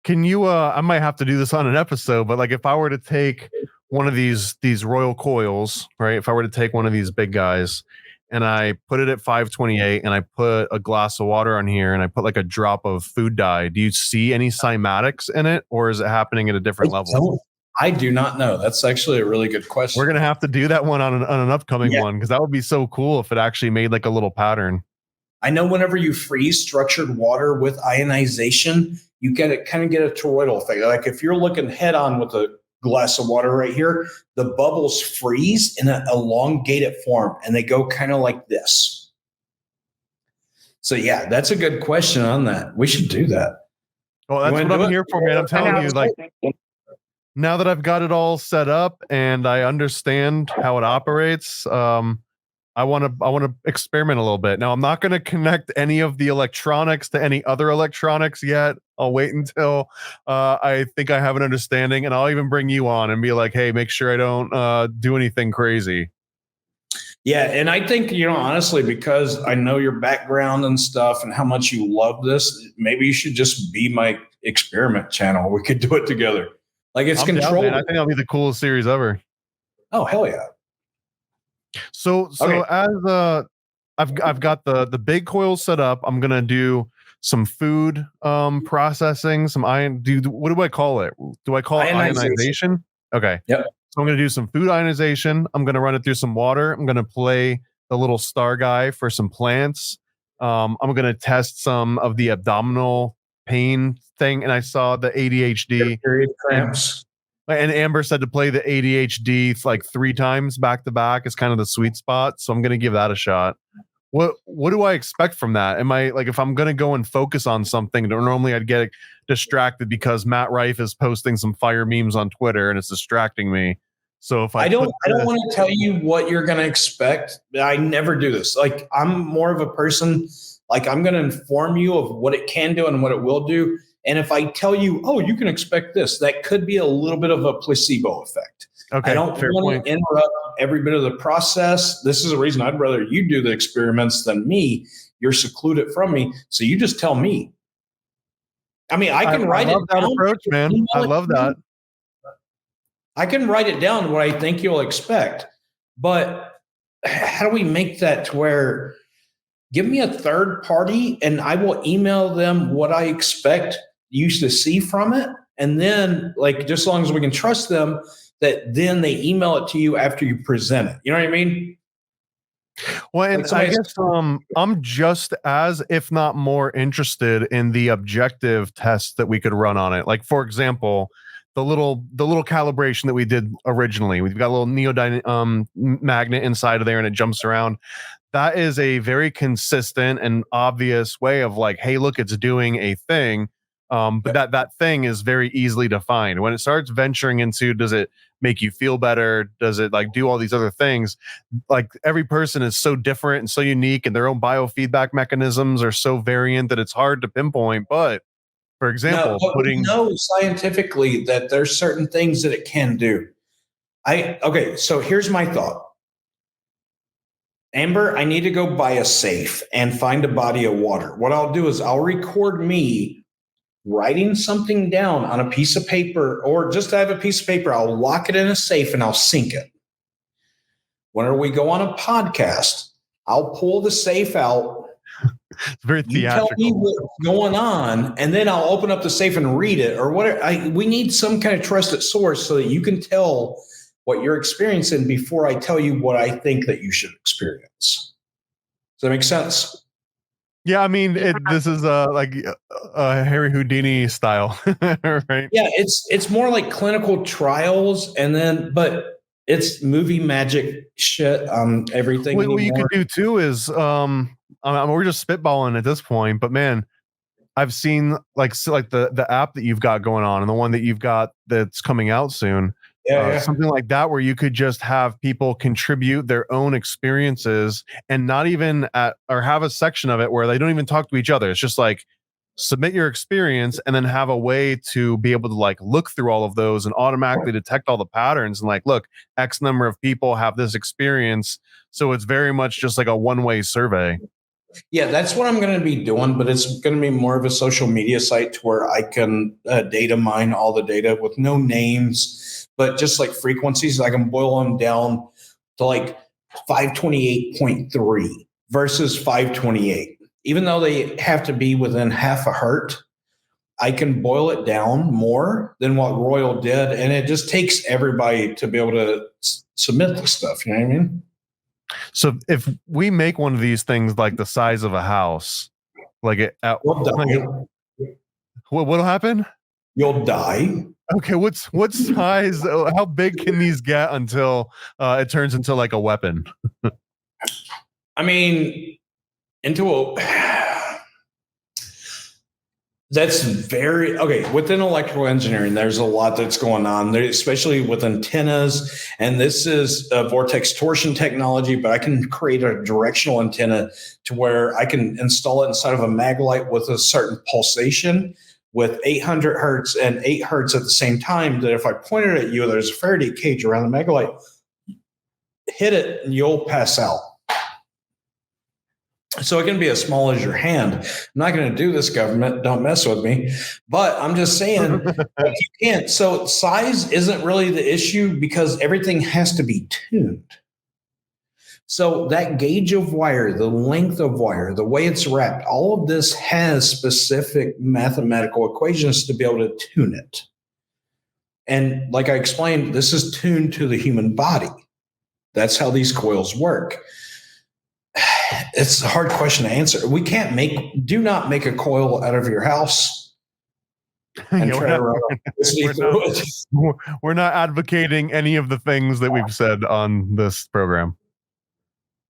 Can you I might have to do this on an episode, but like if I were to take one of these Royal coils, right? If I were to take one of these big guys and I put it at 528 and I put a glass of water on here and I put like a drop of food dye, do you see any cymatics in it, or is it happening at a different level? I do not know. That's actually a really good question. We're gonna have to do that one on an upcoming one, because that would be so cool if it actually made like a little pattern. I know whenever you freeze structured water with ionization, you get a toroidal effect. Like if you're looking head on with a glass of water right here, the bubbles freeze in an elongated form and they go kind of like this. So yeah, that's a good question on that. We should do that. Well, that's what I'm here for, man. I'm telling you, like, now that I've got it all set up and I understand how it operates, I want to experiment a little bit. Now, I'm not going to connect any of the electronics to any other electronics yet. I'll wait until I think I have an understanding, and I'll even bring you on and be like, hey, make sure I don't do anything crazy. Yeah, and I think, honestly, because I know your background and stuff and how much you love this, maybe you should just be my experiment channel. We could do it together. Like it's controlled. I think that'll be the coolest series ever. Oh, hell yeah. So okay. As I've got the big coil set up, I'm gonna do some food processing, some what do I call it? Do I call it ionization? Okay. Yep. So I'm gonna do some food ionization. I'm gonna run it through some water. I'm gonna play the little star guy for some plants. I'm gonna test some of the abdominal pain thing, and I saw the ADHD period cramps. And Amber said to play the ADHD like 3 times back to back is kind of the sweet spot. So I'm going to give that a shot. What do I expect from that? Am I like, if I'm going to go and focus on something, normally I'd get distracted because Matt Rife is posting some fire memes on Twitter and it's distracting me. So if I don't want to tell you what you're going to expect. I never do this. Like I'm more of a person, like I'm going to inform you of what it can do and what it will do. And if I tell you, oh, you can expect this, that could be a little bit of a placebo effect. Okay, I don't want to interrupt every bit of the process. This is a reason I'd rather you do the experiments than me. You're secluded from me. So you just tell me. I mean, I can write it down. I love that approach, man. I love that. I can write it down what I think you'll expect. But how do we make that to where give me a third party and I will email them what I expect you to see from it, and then like just as long as we can trust them, that then they email it to you after you present it. You know what I mean? Well, and I guess I'm just as, if not more, interested in the objective tests that we could run on it. Like for example, the little calibration that we did originally. We've got a little neodymium magnet inside of there, and it jumps around. That is a very consistent and obvious way of like, hey, look, it's doing a thing. But that thing is very easily defined. When it starts venturing into, does it make you feel better? Does it like do all these other things? Like every person is so different and so unique, and their own biofeedback mechanisms are so variant that it's hard to pinpoint. But for example, we know scientifically that there's certain things that it can do. So here's my thought. Amber, I need to go buy a safe and find a body of water. What I'll do is I'll record me writing something down on a piece of paper, or just have a piece of paper. I'll lock it in a safe and I'll sync it. Whenever we go on a podcast, I'll pull the safe out. It's very theatrical. You tell me what's going on, and then I'll open up the safe and read it, or whatever. We need some kind of trusted source so that you can tell what you're experiencing before I tell you what I think that you should experience. Does that make sense? Yeah, I mean, this is like Harry Houdini style, right? Yeah, it's more like clinical trials, but it's movie magic shit on everything. What you could do too is, we're just spitballing at this point, but man, I've seen like the app that you've got going on and the one that you've got that's coming out soon. Something like that, where you could just have people contribute their own experiences and not even or have a section of it where they don't even talk to each other. It's just like submit your experience and then have a way to be able to like look through all of those and automatically detect all the patterns and like, look, X number of people have this experience. So it's very much just like a one-way survey. Yeah, that's what I'm going to be doing, but it's going to be more of a social media site to where I can data mine all the data with no names, but just like frequencies. I can boil them down to like 528.3 versus 528. Even though they have to be within half a hertz, I can boil it down more than what Royal did. And it just takes everybody to be able to submit this stuff. You know what I mean? So if we make one of these things like the size of a house, like what'll happen? You'll die. Okay, what size? How big can these get until it turns into like a weapon? I mean, that's very okay. Within electrical engineering, there's a lot that's going on there, especially with antennas. And this is a Vortex torsion technology, but I can create a directional antenna to where I can install it inside of a mag light with a certain pulsation with 800 hertz and 8 hertz at the same time. That if I point it at you, there's a Faraday cage around the mag light, hit it, and you'll pass out. So it can be as small as your hand. I'm not going to do this, government. Don't mess with me. But I'm just saying you can't. So size isn't really the issue because everything has to be tuned. So that gauge of wire, the length of wire, the way it's wrapped, all of this has specific mathematical equations to be able to tune it. And like I explained, this is tuned to the human body. That's how these coils work. It's a hard question to answer. Do not make a coil out of your house. And we're not advocating any of the things that we've said on this program.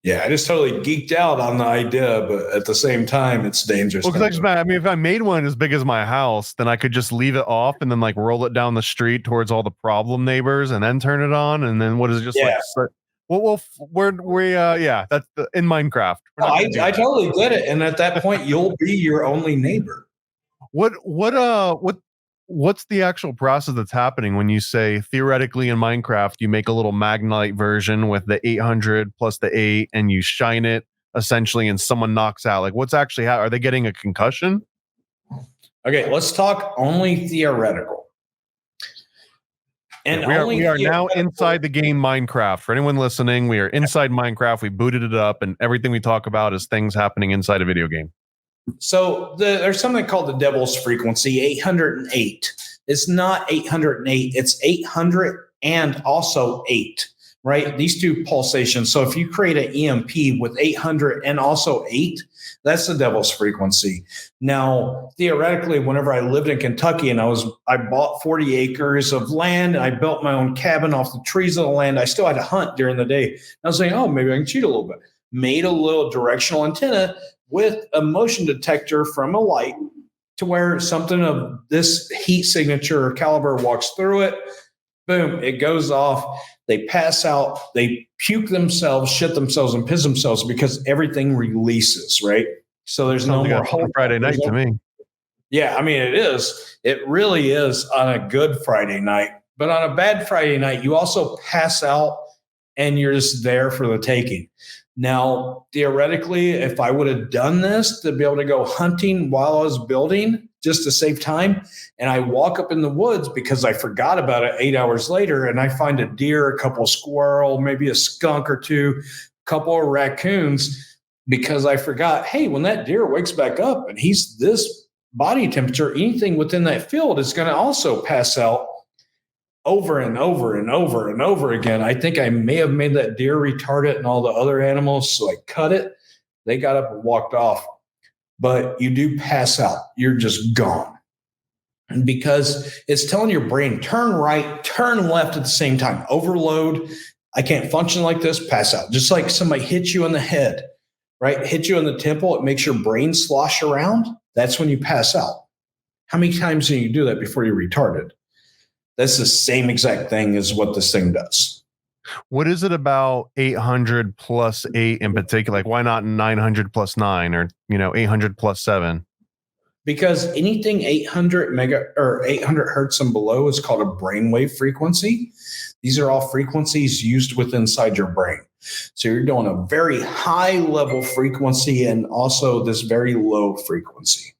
Yeah, I just totally geeked out on the idea, but at the same time, it's dangerous. Well, because if I made one as big as my house, then I could just leave it off and then like roll it down the street towards all the problem neighbors and then turn it on. And then what is it just like? That's in Minecraft. I totally get it, and at that point, you'll be your only neighbor. What's the actual process that's happening when you say theoretically in Minecraft you make a little Magnite version with the 800 plus the 8 and you shine it essentially, and someone knocks out? Like, what's actually are they getting a concussion? Okay, let's talk only theoretical. And we are now inside the game Minecraft. For anyone listening, we are inside Minecraft. We booted it up, and everything we talk about is things happening inside a video game. So there's something called the devil's frequency, 808. It's not 808. It's 800 and also 8, right? These two pulsations. So if you create an EMP with 800 and also 8, that's the devil's frequency. Now, theoretically, whenever I lived in Kentucky and I bought 40 acres of land and I built my own cabin off the trees of the land, I still had to hunt during the day. I was saying, oh, maybe I can cheat a little bit. Made a little directional antenna with a motion detector from a light to where something of this heat signature or caliber walks through it. Boom, it goes off. They pass out, they puke themselves, shit themselves, and piss themselves because everything releases, right? So there's no more hope. Friday night to me. Yeah, I mean, it is. It really is on a good Friday night. But on a bad Friday night, you also pass out and you're just there for the taking. Now, theoretically, if I would have done this to be able to go hunting while I was building just to save time, and I walk up in the woods because I forgot about it 8 hours later, and I find a deer, a couple of squirrel, maybe a skunk or two, a couple of raccoons, because I forgot, hey, when that deer wakes back up and he's this body temperature, anything within that field is going to also pass out over and over and over and over again. I think I may have made that deer retarded and all the other animals, so I cut it. They got up and walked off. But you do pass out. You're just gone. And because it's telling your brain, turn right, turn left at the same time. Overload. I can't function like this, pass out. Just like somebody hits you in the head, right? Hit you in the temple, it makes your brain slosh around. That's when you pass out. How many times can you do that before you're retarded? That's the same exact thing as what this thing does. What is it about 800 plus 8 in particular? Like, why not 900 plus 9 or, 800 plus 7? Because anything 800 hertz and below is called a brainwave frequency. These are all frequencies used within inside your brain. So you're doing a very high level frequency and also this very low frequency.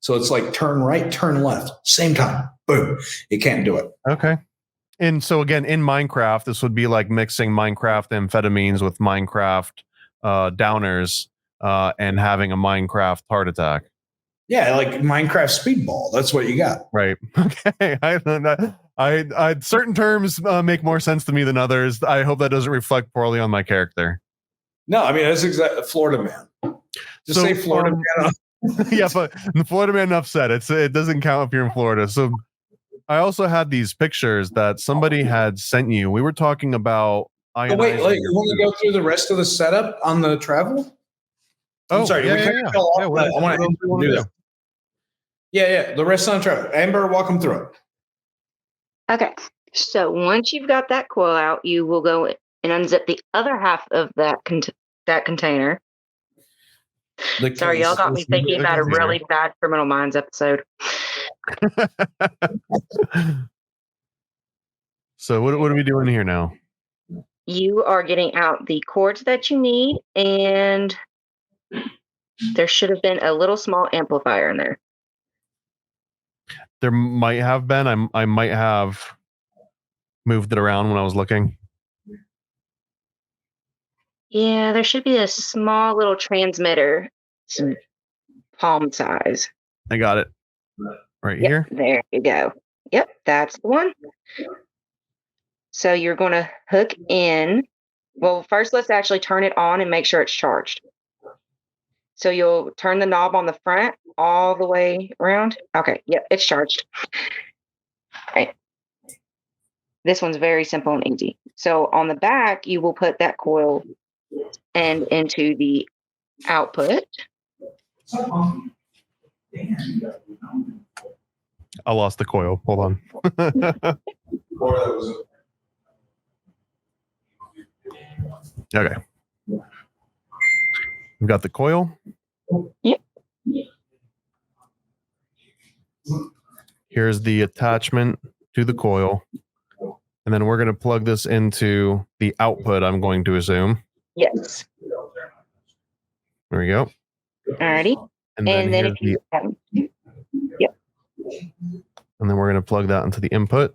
So it's like turn right, turn left, same time. Boom. You can't do it. Okay. And so again, in Minecraft, this would be like mixing Minecraft amphetamines with Minecraft downers and having a Minecraft heart attack. Yeah, like Minecraft speedball. That's what you got. Right. Okay. I certain terms make more sense to me than others. I hope that doesn't reflect poorly on my character. No, I mean, that's exactly Florida man. Just say Florida man. Yeah, but the Florida man, enough said. It doesn't count if you're in Florida. So I also had these pictures that somebody had sent you. We were talking about. Wait, you want to go through the rest of the setup on the travel? Oh, I'm sorry. Yeah, I want to do that. Yeah. The rest on the travel. Amber, walk them through it. Okay. So once you've got that coil out, you will go and unzip the other half of that container. Sorry, y'all got me thinking about a really bad Criminal Minds episode. So what are we doing here now? You are getting out the cords that you need, and there should have been a little small amplifier in there. There might have been. I might have moved it around when I was looking. Yeah, there should be a small little transmitter, some palm size. I got it right here. There you go. Yep, that's the one. So you're going to hook in. Well, first let's actually turn it on and make sure it's charged. So you'll turn the knob on the front all the way around. Okay, yep, it's charged. All right. This one's very simple and easy. So on the back, you will put that coil and into the output. I lost the coil. Hold on. Okay. We've got the coil. Yep. Here's the attachment to the coil. And then we're going to plug this into the output, I'm going to assume. Yes. There we go. Alrighty. And then if you yep. And then we're going to plug that into the input.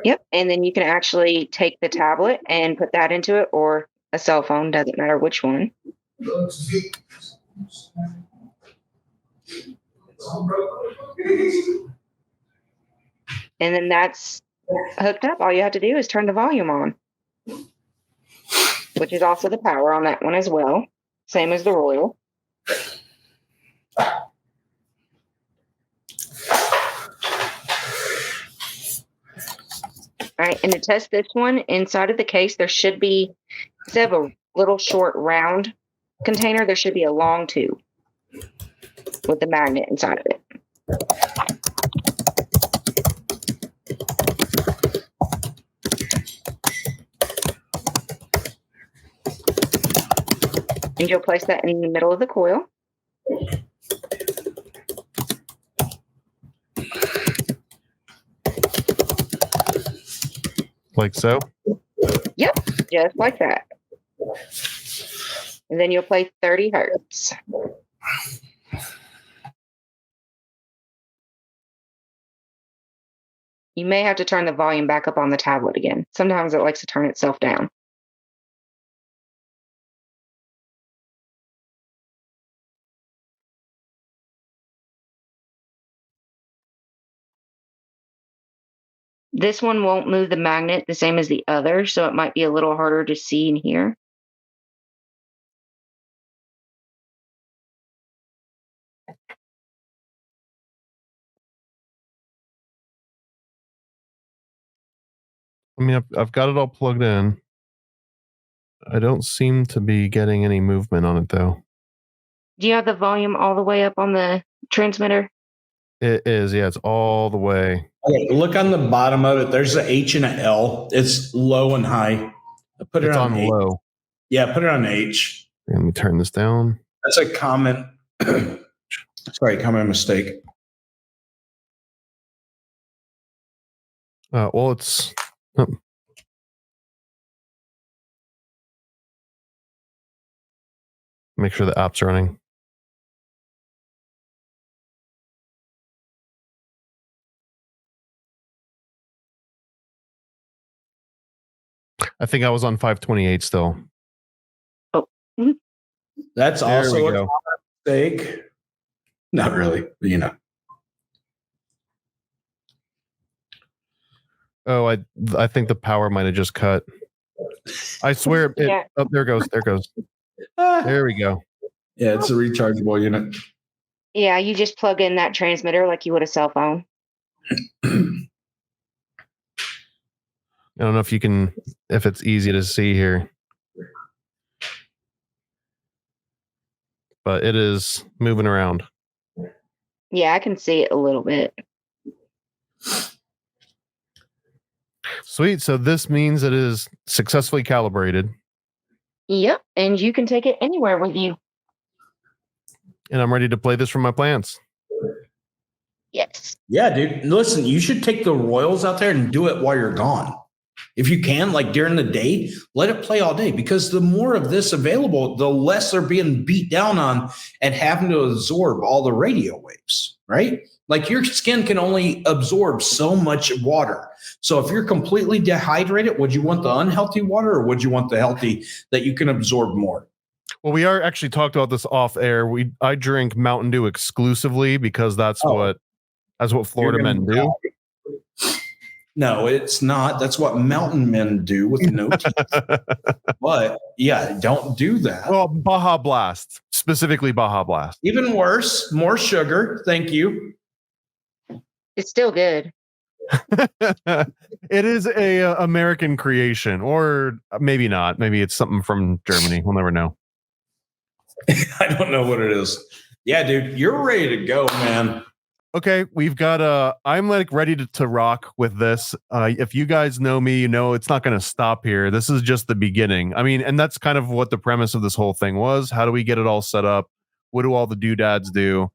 Yep. And then you can actually take the tablet and put that into it, or a cell phone, doesn't matter which one. And then that's hooked up. All you have to do is turn the volume on, which is also the power on that one as well. Same as the Royal. All right, and to test this one, inside of the case, there should be, instead of a little short round container, there should be a long tube with the magnet inside of it. And you'll place that in the middle of the coil. Like so? Yep, just like that. And then you'll play 30 hertz. You may have to turn the volume back up on the tablet again. Sometimes it likes to turn itself down. This one won't move the magnet the same as the other, so it might be a little harder to see and hear. I mean, I've got it all plugged in. I don't seem to be getting any movement on it, though. Do you have the volume all the way up on the transmitter? It is, yeah. It's all the way. Okay, look on the bottom of it. There's an H and an L. It's low and high. Put it on H. Low. Yeah, put it on H. Let me turn this down. That's a common, common mistake. Well, it's... Make sure the app's running. I think I was on 528 still. Oh. That's There also we a go. common mistake. Not really, but you know. Oh, I think the power might have just cut. I swear it. Yeah. Oh, there it goes. There it goes. There we go. Yeah, it's a rechargeable unit. Yeah, you just plug in that transmitter like you would a cell phone. I don't know if you can, if it's easy to see here, but it is moving around. Yeah, I can see it a little bit. Sweet. So this means it is successfully calibrated. Yep, and you can take it anywhere with you. And I'm ready to play this from my plants. Yes. Yeah, dude. Listen, you should take the Royals out there and do it while you're gone. If you can, like during the day, let it play all day, because the more of this available, the less they're being beat down on and having to absorb all the radio waves, right? Like your skin can only absorb so much water. So if you're completely dehydrated, would you want the unhealthy water or would you want the healthy that you can absorb more? Well, we are actually talked about this off air. I drink Mountain Dew exclusively because that's what Florida men do. No, it's not. That's what mountain men do with no teeth. But yeah, don't do that. Well, Baja Blast, specifically Baja Blast. Even worse, more sugar. Thank you. It's still good. It is a American creation, or maybe not. Maybe it's something from Germany. We'll never know. I don't know what it is. Yeah, dude, you're ready to go, man. Okay, we've got I'm like ready to rock with this. If you guys know me, you know it's not going to stop here. This is just the beginning. I mean, and that's kind of what the premise of this whole thing was. How do we get it all set up? What do all the doodads do?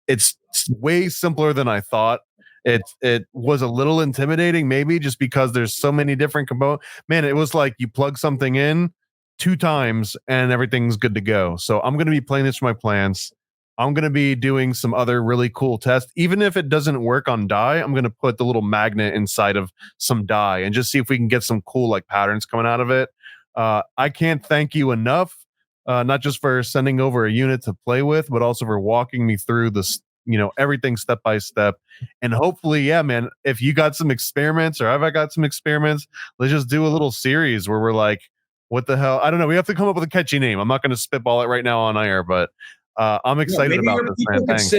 It's way simpler than I thought. It was a little intimidating, maybe just because there's so many different components. Man, it was like you plug something in 2 times and everything's good to go. So I'm going to be playing this for my plants. I'm going to be doing some other really cool tests. Even if it doesn't work on dye, I'm going to put the little magnet inside of some dye and just see if we can get some cool like patterns coming out of it. I can't thank you enough, not just for sending over a unit to play with, but also for walking me through this, everything step by step. And hopefully, yeah, man, if you got some experiments or I got some experiments, let's just do a little series where we're like, what the hell? I don't know. We have to come up with a catchy name. I'm not going to spitball it right now on air, but I'm excited about this, man. Thanks.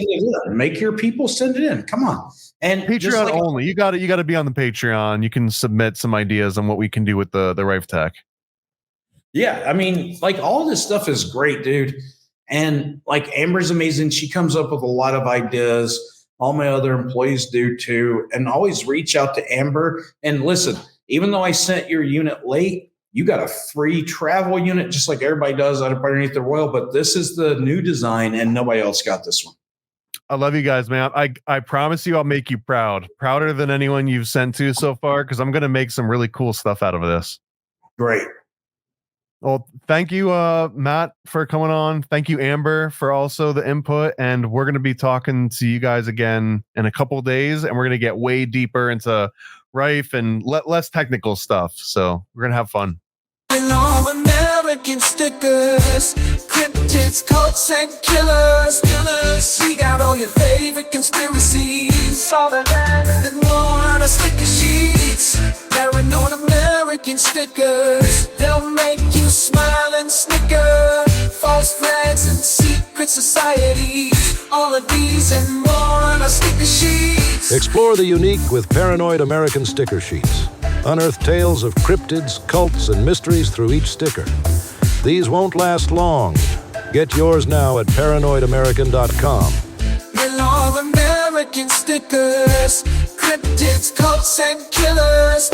Make your people send it in. Come on. And Patreon only. You got to be on the Patreon. You can submit some ideas on what we can do with the Rife Tech. Yeah, I mean, like all this stuff is great, dude. And like Amber's amazing. She comes up with a lot of ideas. All my other employees do too. And always reach out to Amber. And listen, even though I sent your unit late, you got a free travel unit, just like everybody does out of underneath the Royal. But this is the new design, and nobody else got this one. I love you guys, man. I promise you I'll make you proud. Prouder than anyone you've sent to so far, because I'm going to make some really cool stuff out of this. Great. Well, thank you, Matt, for coming on. Thank you, Amber, for also the input. And we're going to be talking to you guys again in a couple of days, and we're going to get way deeper into Rife and less technical stuff. So we're going to have fun. All American stickers, cryptids, cults, and killers. We got all your favorite conspiracies, all of that and more on our sticker sheets. Paranoid American stickers, they'll make you smile and snicker. False flags and secret societies, all of these and more on our sticker sheets. Explore the unique with Paranoid American sticker sheets. Unearth tales of cryptids, cults, and mysteries through each sticker. These won't last long. Get yours now at paranoidamerican.com. We're all American stickers, cryptids, cults, and killers.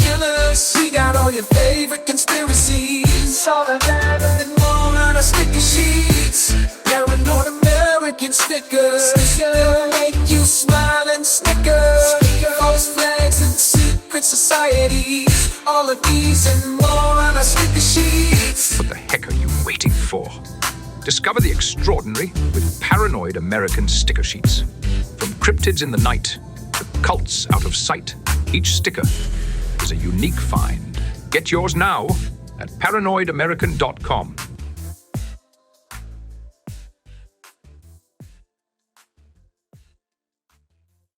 We got all your favorite conspiracies, all of that and more on our sticker sheets. Paranoid American stickers, they'll make you smile and snicker. False flags and secret societies, all of these and more on our sticker sheets. What the heck are you waiting for? Discover the extraordinary with Paranoid American sticker sheets. From cryptids in the night to cults out of sight, each sticker is a unique find. Get yours now at paranoidamerican.com.